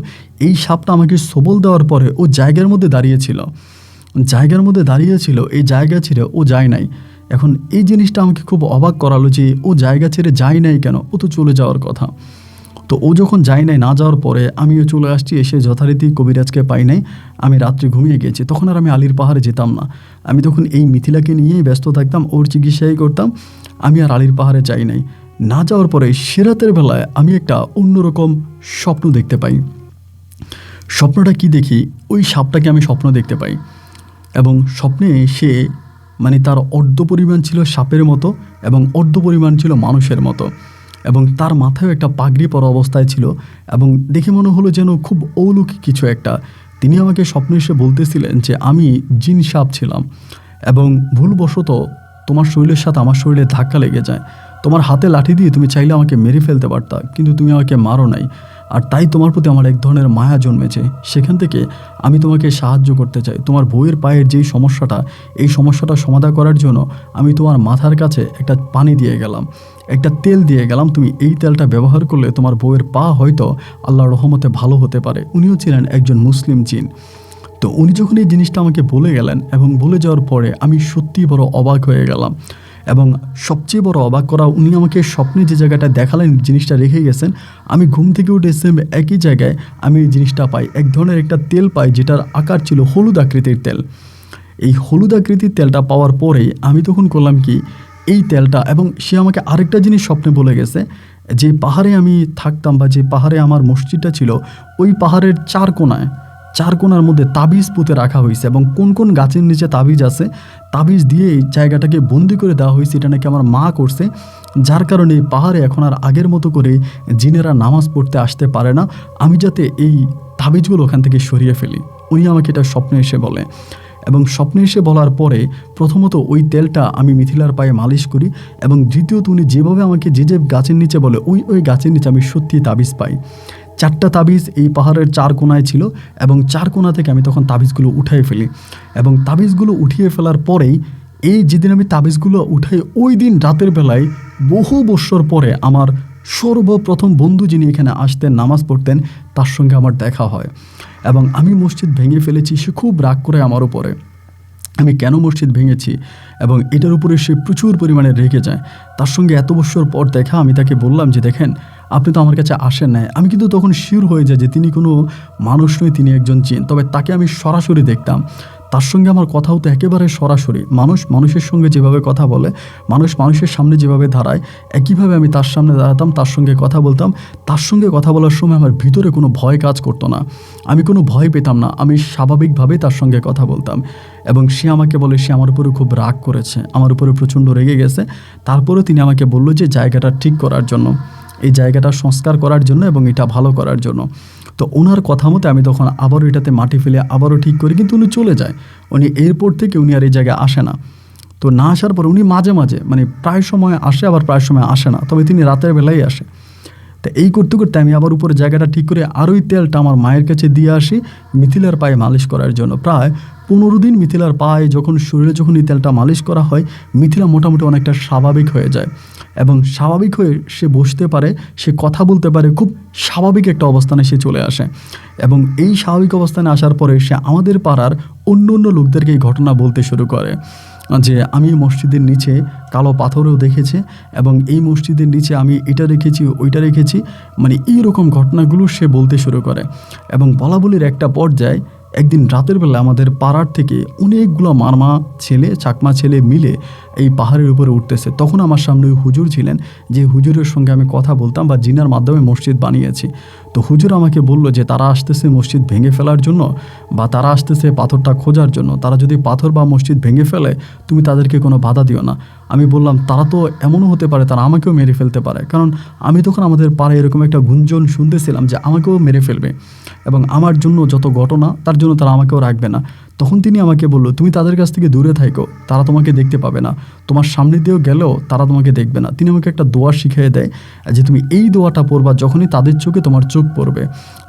এই সাপটা আমাকে সবল দেওয়ার পরে ও জায়গার মধ্যে দাঁড়িয়েছিল, এই জায়গা ছেড়ে ও যায় নাই। এখন এই জিনিসটা আমাকে খুব অবাক করালো যে ও জায়গা ছেড়ে যায় নাই কেন, ও তো চলে যাওয়ার কথা। তো ও যখন যায় নাই, না যাওয়ার পরে আমিও চলে আসছি, এসে যথারীতি কবিরাজকে পাই নাই, আমি রাত্রে ঘুমিয়ে গেছি। তখন আর আমি আলীর পাহাড়ে যেতাম না, আমি তখন এই মিথিলাকে নিয়েই ব্যস্ত থাকতাম, ওর চিকিৎসাই করতাম, আমি আর আলীর পাহাড়ে যাই নাই। না যাওয়ার পরে সেরাতের বেলায় আমি একটা অন্যরকম স্বপ্ন দেখতে পাই। স্বপ্নটা কি দেখি, ওই সাপটাকে আমি স্বপ্ন দেখতে পাই এবং স্বপ্নে সে মানে তার অর্ধ পরিমাণ ছিল সাপের মতো এবং অর্ধ পরিমাণ ছিল মানুষের মতো, এবং তার মাথায় একটা পাগড়ি পরা অবস্থায় ছিল, এবং দেখে মনে হলো যেন খুব অলৌকিক কিছু একটা। তিনি আমাকে স্বপ্নে এসে বলতেছিলেন যে আমি জিন সাপ ছিলাম এবং ভুলবশত তোমার শরীরের সাথে আমার শরীরে ধাক্কা লেগে যায়, তোমার হাতে লাঠি দিয়ে তুমি চাইলে আমাকে মেরে ফেলতে পারতা, কিন্তু তুমি আমাকে মারো নাই, আর তাই তোমার প্রতি আমার এক ধরনের মায়া জন্মেছে। সেখান থেকে আমি তোমাকে সাহায্য করতে চাই, তোমার বউয়ের পায়ের যেই সমস্যাটা, এই সমস্যাটা সমাধান করার জন্য আমি তোমার মাথার কাছে একটা পানি দিয়ে গেলাম, একটা তেল দিয়ে গেলাম, তুমি এই তেলটা ব্যবহার করলে তোমার বউয়ের পা হয়তো আল্লাহর রহমতে ভালো হতে পারে। উনিও ছিলেন একজন মুসলিম জিন। তো উনি যখন এই জিনিসটা আমাকে বলে গেলেন এবং বলে যাওয়ার পরে আমি সত্যিই বড় অবাক হয়ে গেলাম, এবং সবচেয়ে বড় অবাক করা, উনি আমাকে স্বপ্নে যে জায়গাটা দেখালেন, জিনিসটা রেখে গেছেন, আমি ঘুম থেকে উঠে সেম একই জায়গায় আমি এই জিনিসটা পাই, এক ধরনের একটা তেল পাই যেটার আকার ছিল হলুদ আকৃতির তেল। এই হলুদ আকৃতির তেলটা পাওয়ার পরেই আমি তখন করলাম কি, এই তেলটা, এবং সে আমাকে আরেকটা জিনিস স্বপ্নে বলে গেছে, যে পাহাড়ে আমি থাকতাম বা যে পাহাড়ে আমার মসজিদটা ছিল, ওই পাহাড়ের চার কোণার মধ্যে তাবিজ পুঁতে রাখা হয়েছে, এবং কোন কোন গাছের নিচে তাবিজ আছে, তাবিজ দিয়ে এই জায়গাটাকে বন্দি করে দেওয়া হয়েছে, এটা নাকি আমার মা করছে, যার কারণে এই পাহাড়ে এখন আর আগের মতো করে জিনেরা নামাজ পড়তে আসতে পারে না, আমি যাতে এই তাবিজগুলো ওখান থেকে সরিয়ে ফেলি। উনি আমাকে এটা স্বপ্নে এসে বলে, এবং স্বপ্নে এসে বলার পরে প্রথমত ওই তেলটা আমি মিথিলার পায়ে মালিশ করি, এবং দ্বিতীয়ত উনি যেভাবে আমাকে যে গাছের নিচে বলে ওই গাছের নিচে আমি সত্যিই তাবিজ পাই। 4টা তাবিজ এই পাহাড়ের 4 কোণায় ছিল, এবং 4 কোণা থেকে আমি তখন তাবিজগুলো উঠিয়ে ফেলি, এবং তাবিজগুলো উঠিয়ে ফেলার পরেই এই যেদিন আমি তাবিজগুলো উঠাই, ওই দিন রাতের বেলায় বহু বৎসর পরে আমার সর্বপ্রথম বন্ধু যিনি এখানে আসতেন নামাজ পড়তেন, তার সঙ্গে আমার দেখা হয়, এবং আমি মসজিদ ভেঙে ফেলেছি, সে খুব রাগ করে আমার উপরে, আমি কেন মসজিদ ভেঙেছি এবং এটার উপরে সে প্রচুর পরিমাণে রেগে যায়। তার সঙ্গে এত বছর পর দেখা, আমি তাকে বললাম যে দেখেন, আপনি তো আমার কাছে আসেন নাই। আমি কিন্তু তখন শিওর হয়ে যায় যে তিনি কোনো মানুষ নয়, তিনি একজন জিন। তবে তাকে আমি সরাসরি দেখতাম, তার সঙ্গে আমার কথা হতো একেবারে সরাসরি। মানুষ মানুষের সঙ্গে যেভাবে কথা বলে, মানুষ মানুষের সামনে যেভাবে দাঁড়ায়, একইভাবে আমি তার সামনে দাঁড়াতাম, তার সঙ্গে কথা বলতাম। তার সঙ্গে কথা বলার সময় আমার ভিতরে কোনো ভয় কাজ করতো না, আমি কোনো ভয় পেতাম না, আমি স্বাভাবিকভাবে তার সঙ্গে কথা বলতাম। এবং সে আমাকে বলে সে আমার উপরে খুব রাগ করেছে, আমার উপরে প্রচণ্ড রেগে গেছে। তারপরে তিনি আমাকে বলল যে জায়গাটা ঠিক করার জন্য, এই জায়গাটা সংস্কার করার জন্য এবং এটা ভালো করার জন্য। তো ওনার কথা মতো আমি তখন আবারও এটাতে মাটি ফেলে আবারও ঠিক করি, কিন্তু উনি চলে যায়। উনি এরপর থেকে উনি আর এই জায়গায় আসে না। তো না আসার পর উনি মাঝে মাঝে মানে প্রায় সময় আসে, আবার প্রায় সময় আসে না, তবে তিনি রাতের বেলায় আসে। তো এই করতে করতে আমি আবার উপরে জায়গাটা ঠিক করে আর ওই তেলটা আমার মায়ের কাছে দিয়ে আসি মিথিলার পায়ে মালিশ করার জন্য। প্রায় 15 দিন মিথিলার পায়ে যখন শরীরে যখন এই তেলটা মালিশ করা হয়, মিথিলা মোটামুটি অনেকটা স্বাভাবিক হয়ে যায়, এবং স্বাভাবিক হয়ে সে বসতে পারে, সে কথা বলতে পারে, খুব স্বাভাবিক একটা অবস্থানে সে চলে আসে। এবং এই স্বাভাবিক অবস্থানে আসার পরে সে আমাদের পাড়ার অন্য অন্য লোকদেরকে এই ঘটনা বলতে শুরু করে যে আমি মসজিদের নিচে কালো পাথরেও দেখেছি, এবং এই মসজিদের নিচে আমি এটা রেখেছি ওইটা রেখেছি, মানে এইরকম ঘটনাগুলো সে বলতে শুরু করে। এবং বলা বলির একটা পর্যায়ে একদিন রাতের বেলা আমাদের পাড়ার থেকে অনেকগুলো মারমা ছেলে চাকমা ছেলে মিলে এই পাহাড়ের উপরে উঠতেছে। তখন আমার সামনে ওই হুজুর ছিলেন, যে হুজুরের সঙ্গে আমি কথা বলতাম বা জিনার মাধ্যমে মসজিদ বানিয়েছি। তো হুজুর আমাকে বলল যে তারা আসতেছে মসজিদ ভেঙে ফেলার জন্য, বা তারা আসতেছে পাথরটা খোঁজার জন্য। তারা যদি পাথর বা মসজিদ ভেঙে ফেলে তুমি তাদেরকে কোনো বাধা দিও না। আমি বললাম তারা তো এমনও হতে পারে তারা আমাকেও মেরে ফেলতে পারে, কারণ আমি তখন আমাদের পাড়ায় এরকম একটা গুঞ্জন শুনতেছিলাম যে আমাকেও মেরে ফেলবে এবং আমার জন্য যত ঘটনা তার জন্য তারা আমাকেও রাখবে না। তখন তিনি আমাকে বলল তুমি তাদের কাছ থেকে দূরে থাকো, তারা তোমাকে দেখতে পাবে না, তোমার সামনে দিয়েও গেলেও তারা তোমাকে দেখবে না। তিনি আমাকে একটা দোয়া শিখিয়ে দেয় যে তুমি এই দোয়াটা পড়বা যখনই তাদের চোখে তোমার চোখ পড়বে,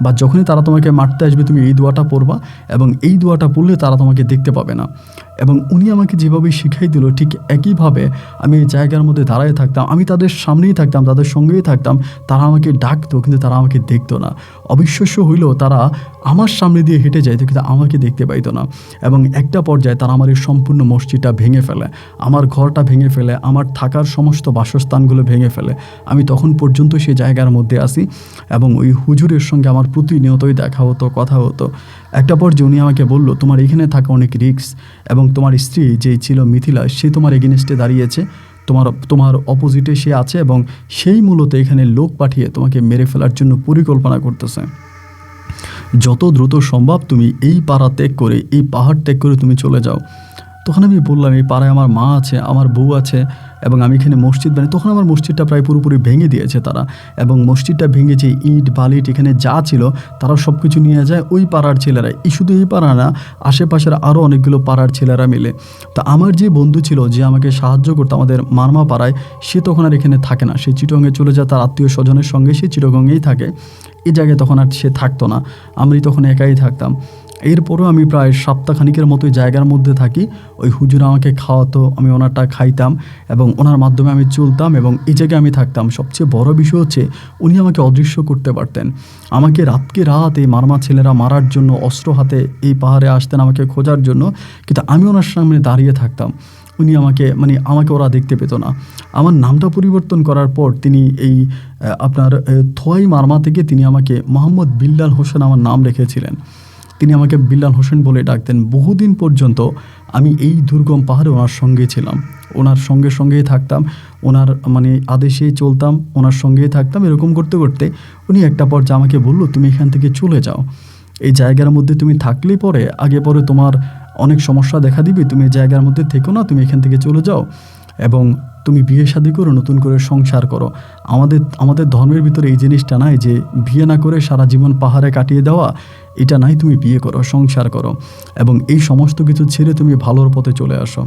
বা যখনই তারা তোমাকে মারতে আসবে তুমি এই দোয়াটা পড়বা, এবং এই দোয়াটা পড়লে তারা তোমাকে দেখতে পাবে না। এবং উনি আমাকে যেভাবে শিখাই দিল ঠিক একইভাবে আমি এই জায়গার মধ্যে দাঁড়ায় থাকতাম, আমি তাদের সামনেই থাকতাম, তাদের সঙ্গেই থাকতাম। তারা আমাকে ডাকতো কিন্তু তারা আমাকে দেখতো না। অবিশ্বাস্য হইলেও তারা আমার সামনে দিয়ে হেঁটে যাইতো কিন্তু আমাকে দেখতে পাইতো না। এবং একটা পর্যায়ে তারা আমার এই সম্পূর্ণ মসজিদটা ভেঙে ফেলে, আমার ঘরটা ভেঙে ফেলে, আমার থাকার সমস্ত বাসস্থানগুলো ভেঙে ফেলে। আমি তখন পর্যন্ত সেই জায়গার মধ্যে আসি এবং ওই হুজুরের সঙ্গে আমার প্রতিনিয়তই দেখা হতো, কথা হতো। একটা পর্যায়ে উনি আমাকে বলল তোমার এখানে থাকা অনেক রিস্ক, এবং তোমার স্ত্রী যেই ছিল মিথিলা সে তোমার এগেনস্টে দাঁড়িয়েছে, তোমার অপোজিটে সে আছে, এবং সেই মূলত এখানে লোক পাঠিয়ে তোমাকে মেরে ফেলার জন্য পরিকল্পনা করতেছে। যত দ্রুত সম্ভব তুমি এই পাড়া ত্যাগ করে, এই পাহাড় ত্যাগ করে তুমি চলে যাও। তখন আমি বললাম এই পাড়ায় আমার মা আছে, আমার বউ আছে, এবং আমি এখানে মসজিদ বানাই। তখন আমার মসজিদটা প্রায় পুরোপুরি ভেঙে দিয়েছে তারা, এবং মসজিদটা ভেঙে যে ইট বালিট এখানে যা ছিল তারা সব কিছু নিয়ে যায় ওই পাড়ার ছেলেরা। শুধু এই পাড়া না, আশেপাশের আরও অনেকগুলো পাড়ার ছেলেরা মিলে। তো আমার যে বন্ধু ছিল যে আমাকে সাহায্য করতো আমাদের মারমা পাড়ায়, সে তখন আর এখানে থাকে না, সে চিটগংয়ে চলে যায় তার আত্মীয় স্বজনের সঙ্গে, সে চিটগংয়েই থাকে। এই জায়গায় তখন আর সে থাকতো না, আমি তখন একাই থাকতাম। এরপরও আমি প্রায় সপ্তাহখানিকের মতোই জায়গার মধ্যে থাকি। ওই হুজুর আমাকে খাওয়াতো, আমি ওনারটা খাইতাম এবং ওনার মাধ্যমে আমি চলতাম এবং এই জায়গায় আমি থাকতাম। সবচেয়ে বড় বিষয় হচ্ছে উনি আমাকে অদৃশ্য করতে পারতেন। আমাকে রাতকে রাত এই মারমা ছেলেরা মারার জন্য অস্ত্র হাতে এই পাহাড়ে আসতেন আমাকে খোঁজার জন্য, কিন্তু আমি ওনার সামনে দাঁড়িয়ে থাকতাম। উনি আমাকে ওরা দেখতে পেত না। আমার নামটা পরিবর্তন করার পর তিনি এই আপনার থোয়াই মারমা থেকে তিনি আমাকে মোহাম্মদ বিল্লাল হোসেন আমার নাম রেখেছিলেন। তিনি আমাকে বিল্লাল হোসেন বলে ডাকতেন। বহুদিন পর্যন্ত আমি এই দুর্গম পাহাড়ে ওনার সঙ্গে ছিলাম, ওনার সঙ্গেই থাকতাম, ওনার আদেশেই চলতাম, ওনার সঙ্গেই থাকতাম। এরকম করতে করতে উনি একটা পর্যায়ে আমাকে বলল তুমি এখান থেকে চলে যাও, এই জায়গার মধ্যে তুমি থাকলে পরে আগে পরে তোমার অনেক সমস্যা দেখা দিবে, তুমি এই জায়গার মধ্যে থেকো না, তুমি এখান থেকে চলে যাও এবং তুমি বিয়ে শাদী করো, নতুন করে সংসার করো। আমাদের ধর্মের ভিতরে এই জিনিসটা নাই যে বিয়ে না করে সারা জীবন পাহাড়ে কাটিয়ে দেওয়া, এটা নাই। তুমি বিয়ে করো, সংসার করো এবং এই সমস্ত কিছু ছেড়ে তুমি ভালোর পথে চলে আসো।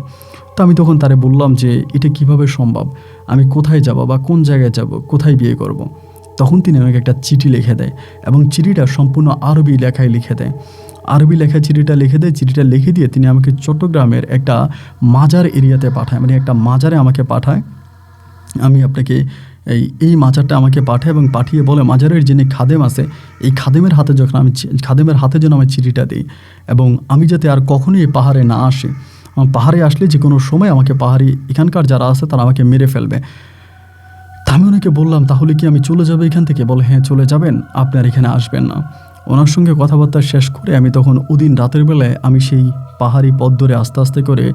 তো আমি তখন তারে বললাম যে এটা কিভাবে সম্ভব, আমি কোথায় যাব বা কোন জায়গায় যাব, কোথায় বিয়ে করব। তখন তিনি আমাকে একটা চিঠি লিখে দেয় এবং চিঠিটা সম্পূর্ণ আরবি লেখায় লিখে দেয়। আরবি লেখা চিঠিটা লিখে দেয়। চিঠিটা লিখে দিয়ে তিনি আমাকে চট্টগ্রামের একটা মাজার এরিয়াতে পাঠায়, একটা মাজারে আমাকে পাঠায়। আমি আপনাকে এই মাজারটা আমাকে পাঠায় এবং পাঠিয়ে বলে মাজারের যিনি খাদেম আছে এই খাদেমের হাতে যেন আমি চিঠিটা দিই এবং আমি যাতে আর কখনোই এই পাহাড়ে না আসি। পাহাড়ে আসলে যে কোনো সময় আমাকে পাহাড়ি এখানকার যারা আছে তারা আমাকে মেরে ফেলবে। তা আমি ওনাকে বললাম তাহলে কি আমি চলে যাবো এখান থেকে? বলে হ্যাঁ চলে যাবেন, আপনি আর এখানে আসবেন না। ওনার সঙ্গে কথাবার্তা শেষ করে আমি তখন ওদিন রাতের বেলায় আমি সেই পাহাড়ি পথ ধরে আস্তে আস্তে করে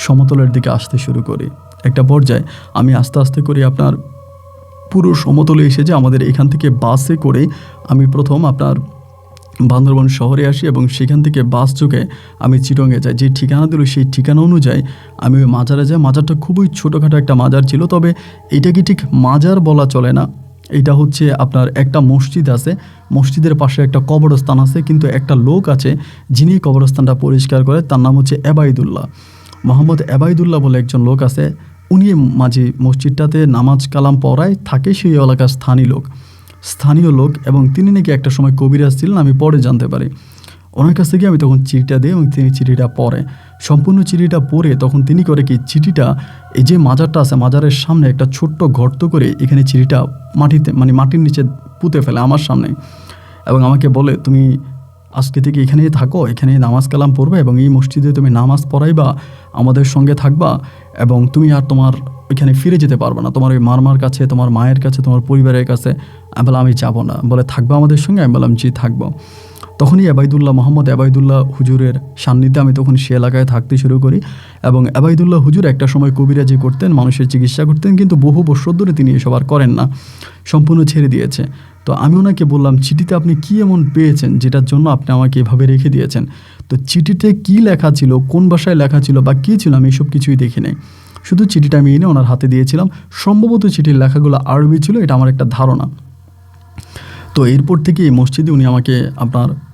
সমতলের দিকে আসতে শুরু করি। একটা পর্যায়ে আমি আস্তে আস্তে করে আপনার পুরো সমতলে এসে যে আমাদের এখান থেকে বাসে করে আমি প্রথম আপনার বান্দরবান শহরে আসি এবং সেখান থেকে বাস যোগে আমি চিটংয়ে যাই। যে ঠিকানা দিল সেই ঠিকানা অনুযায়ী আমি ওই মাজারে যাই। মাজারটা খুবই ছোটোখাটো একটা মাজার ছিল, তবে এটা কি ঠিক মাজার বলা চলে না, এটা হচ্ছে আপনার একটা মসজিদ আছে, মসজিদের পাশে একটা কবরস্থান আছে, কিন্তু একটা লোক আছে যিনি কবরস্থানটা পরিষ্কার করে, তার নাম হচ্ছে এবাইদুল্লাহ, মোহাম্মদ এবাইদুল্লাহ বলে একজন লোক আছে। উনি মাঝে মসজিদটাতে নামাজ কালাম পড়ায়, থাকে সেই এলাকার স্থানীয় লোক এবং তিনি নাকি একটা সময় কবিরাজ ছিলেন, আমি পরে জানতে পারি। ওনার কাছ থেকে আমি তখন চিঠিটা দিই এবং তিনি চিঠিটা পড়ে, সম্পূর্ণ চিঠিটা পড়ে তখন তিনি করে কি চিঠিটা এই যে মাজারটা আছে মাজারের সামনে একটা ছোট্ট গর্ত করে এখানে চিঠিটা মাটির নিচে পুঁতে ফেলে আমার সামনে এবং আমাকে বলে তুমি আজকে থেকে এখানেই থাকো, এখানেই নামাজ কালাম পড়বে এবং এই মসজিদে তুমি নামাজ পড়াইবা, আমাদের সঙ্গে থাকবা এবং তুমি আর তোমার ওইখানে ফিরে যেতে পারবে না, তোমার ওই মারমার কাছে, তোমার মায়ের কাছে, তোমার পরিবারের কাছে। আমি বললাম আমি যাবো না। বলে থাকবো আমাদের সঙ্গে? আমি বললাম জি থাকবো। তখনই মোহাম্মদ আবাইদুল্লাহ হুজুরের সান্নিধ্যে আমি তখন সে এলাকায় থাকতে শুরু করি। এবং আবাইদুল্লাহ হুজুর একটা সময় কবিরাজি করতেন, মানুষের চিকিৎসা করতেন, কিন্তু বহু বছর ধরে তিনি এসব আর করেন না, সম্পূর্ণ ছেড়ে দিয়েছে। তো আমি ওনাকে বললাম, চিঠিতে আপনি কী এমন পেয়েছেন যেটার জন্য আপনি আমাকে এভাবে রেখে দিয়েছেন? তো চিঠিতে কী লেখা ছিল, কোন ভাষায় লেখা ছিল বা কী ছিল, আমি এসব কিছুই দেখি নাই। শুধু চিঠিটা আমি এনে ওনার হাতে দিয়েছিলাম। সম্ভবত চিঠির লেখাগুলো আরবি ছিল, এটা আমার একটা ধারণা। তো এরপর থেকে এই মসজিদে উনি আমাকে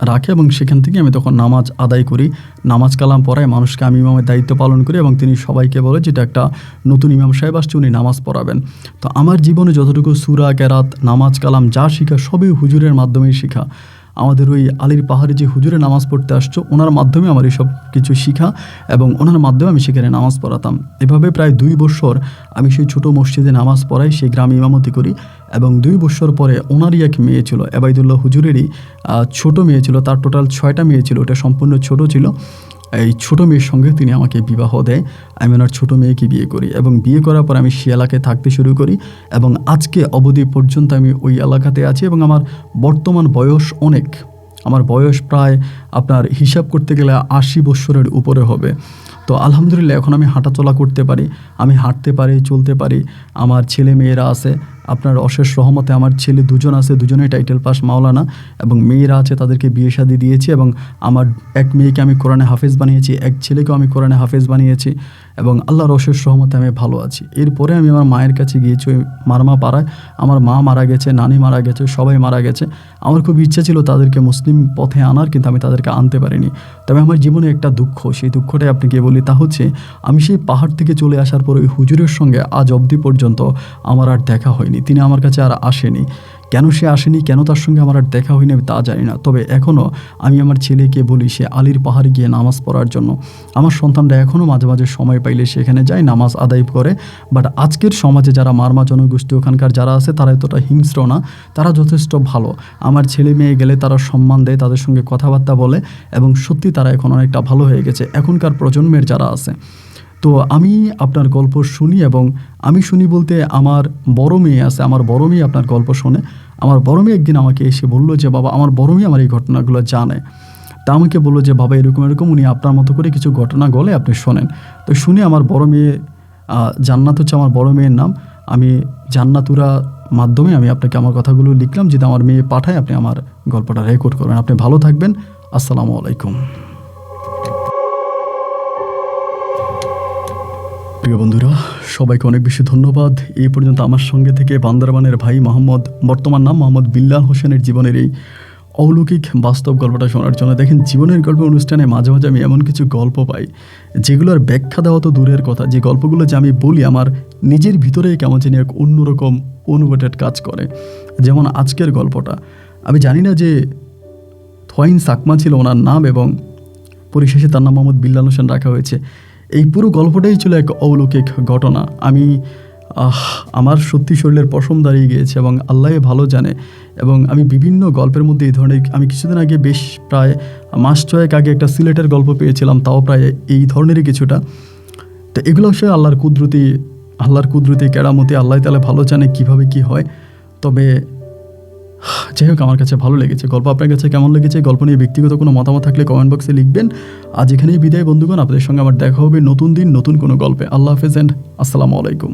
রাখে এবং সেখান থেকে আমি তখন নামাজ আদায় করি, নামাজ কালাম পড়াই, মানুষকে আমি ইমামের দায়িত্ব পালন করি এবং তিনি সবাইকে বলে যেটা একটা নতুন ইমাম সাহেব আসছে, উনি নামাজ পড়াবেন। তো আমার জীবনে যতটুকু সূরা, কেরাত, নামাজ কালাম যা শেখা সবই হুজুরের মাধ্যমেই শেখা। আমাদের ওই আলীর পাহাড়ে যে হুজুরে নামাজ পড়তে আসছো, ওনার মাধ্যমে আমার এইসব কিছু শিখা এবং ওনার মাধ্যমে আমি সেখানে নামাজ পড়াতাম। এভাবে প্রায় 2 বছর আমি সেই ছোটো মসজিদে নামাজ পড়াই, সেই গ্রামে ইমামতি করি। এবং 2 বছর পরে ওনারই এক মেয়ে ছিল, আবাইদুল্লাহ হুজুরেরই ছোটো মেয়ে ছিল, তার টোটাল 6টা মেয়ে ছিল, ওটা সম্পূর্ণ ছোট ছিল। এই ছোটো মেয়ের সঙ্গে তিনি আমাকে বিবাহ দেয়, আমি ওনার ছোটো মেয়েকে বিয়ে করি এবং বিয়ে করার পর আমি সে এলাকায় থাকতে শুরু করি এবং আজকে অবধি পর্যন্ত আমি ওই এলাকাতে আছি। এবং আমার বর্তমান বয়স অনেক, আমার বয়স প্রায় হিসাব করতে গেলে 80 বছরের উপরে হবে। তো আলহামদুলিল্লাহ এখন আমি হাঁটাচলা করতে পারি, আমি হাঁটতে পারি, চলতে পারি। আমার ছেলে মেয়েরা আছে, আপনার অশেষ রহমতে আমার ছেলে 2জন আছে, 2জনেই টাইটেল পাস মাওলানা, এবং মেয়েরা আছে, তাদেরকে বিয়ে শাদী দিয়েছি। এবং আমার এক মেয়েকে আমি কোরআনে হাফেজ বানিয়েছি, এক ছেলেকেও আমি কোরআনে হাফেজ বানিয়েছি এবং আল্লাহর অশেষ রহমতে আমি ভালো আছি। এরপরে আমি আমার মায়ের কাছে গিয়েছি, ওই মারমা পাড়ায়। আমার মা মারা গেছে, নানি মারা গেছে, সবাই মারা গেছে। আমার খুব ইচ্ছা ছিল তাদেরকে মুসলিম পথে আনার, কিন্তু আমি তাদেরকে আনতে পারিনি। তবে আমার জীবনে একটা দুঃখ, সেই দুঃখটাই আপনাকে বলি, তা হচ্ছে আমি সেই পাহাড় থেকে চলে আসার পর ওই হুজুরের সঙ্গে আজ অবধি পর্যন্ত আমার আর দেখা হয়নি। তিনি আমার কাছে আর আসেনি। কেন সে আসেনি, কেন তার সঙ্গে আমার আর দেখা হয়নি, আমি তা জানি না। তবে এখনও আমি আমার ছেলেকে বলি সে আলীর পাহাড়ে গিয়ে নামাজ পড়ার জন্য। আমার সন্তানরা এখনও মাঝে মাঝে সময় পাইলে সেখানে যায়, নামাজ আদায় করে। বাট আজকের সমাজে যারা মারমা জনগোষ্ঠী ওখানকার যারা আছে, তারা এতটা হিংস্র না, তারা যথেষ্ট ভালো। আমার ছেলে মেয়ে গেলে তারা সম্মান দেয়, তাদের সঙ্গে কথাবার্তা বলে এবং সত্যি তারা এখন অনেকটা ভালো হয়ে গেছে এখনকার প্রজন্মের যারা আছে। তো আমি আপনার গল্প শুনি এবং আমি শুনি বলতে আমার বড় মেয়ে আছে, আমার বড় মেয়ে আপনার গল্প শোনে। আমার বড় মেয়ে একদিন আমাকে এসে বলল যে বাবা, আমার বড় মেয়ে আমার এই ঘটনাগুলো জানে। তা আমাকে বললো যে বাবা এরকম এরকম উনি আপনার মতো করে কিছু ঘটনা বলে, আপনি শোনেন। তো শুনে আমার বড় মেয়ে জান্নাত হচ্ছে আমার বড় মেয়ের নাম, আমি জান্নাতুরা মাধ্যমে আমি আপনাকে আমার কথাগুলো লিখলাম, যদি আমার মেয়ে পাঠায় আপনি আমার গল্পটা রেকর্ড করবেন। আপনি ভালো থাকবেন। আসসালামু আলাইকুম। প্রিয় বন্ধুরা, সবাইকে অনেক বেশি ধন্যবাদ। এই পর্যন্ত আমার সঙ্গে থেকে বান্দরবানের ভাই মোহাম্মদ, বর্তমান নাম মোহাম্মদ বিল্লাল হোসেনের জীবনের এই অলৌকিক বাস্তব গল্পটা শোনার জন্য। দেখেন, জীবনের গল্প অনুষ্ঠানে মাঝে মাঝে আমি এমন কিছু গল্প পাই যেগুলোর ব্যাখ্যা দেওয়া তো দূরের কথা, যে গল্পগুলো যে আমি বলি আমার নিজের ভিতরেই কেমন জানি এক অন্যরকম অনুভূতির কাজ করে। যেমন আজকের গল্পটা, আমি জানি না যে থোয়াইন সাকমা ছিল ওনার নাম এবং পরিশেষে তার নাম মোহাম্মদ বিল্লাল হোসেন রাখা হয়েছে। এই পুরো গল্পটাই ছিল এক অলৌকিক ঘটনা। আমার সত্যি শরীরের পশম দাঁড়িয়ে গিয়েছে এবং আল্লাহ ভালো জানে। এবং আমি বিভিন্ন গল্পের মধ্যে এই ধরনের, আমি কিছুদিন আগে প্রায় মাস 6 আগে একটা সিলেটের গল্প পেয়েছিলাম, তাও প্রায় এই ধরনেরই কিছুটা। তো এগুলো আসলে আল্লাহর কুদরতি কেরামতি, আল্লাহ তাআলা ভালো জানে কীভাবে কী হয়। তবে যাই হোক, আমার কাছে ভালো লেগেছে গল্প। আপনার কাছে কেমন লেগেছে? গল্প নিয়ে ব্যক্তিগত কোনো মতামত থাকলে কমেন্ট বক্সে লিখবেন। আজ এখানেই বিদায় বন্ধুগণ, আপনাদের সঙ্গে আমার দেখা হবে নতুন দিন নতুন কোনো গল্পে। আল্লাহ হাফেজ এন্ড আসসালামু আলাইকুম।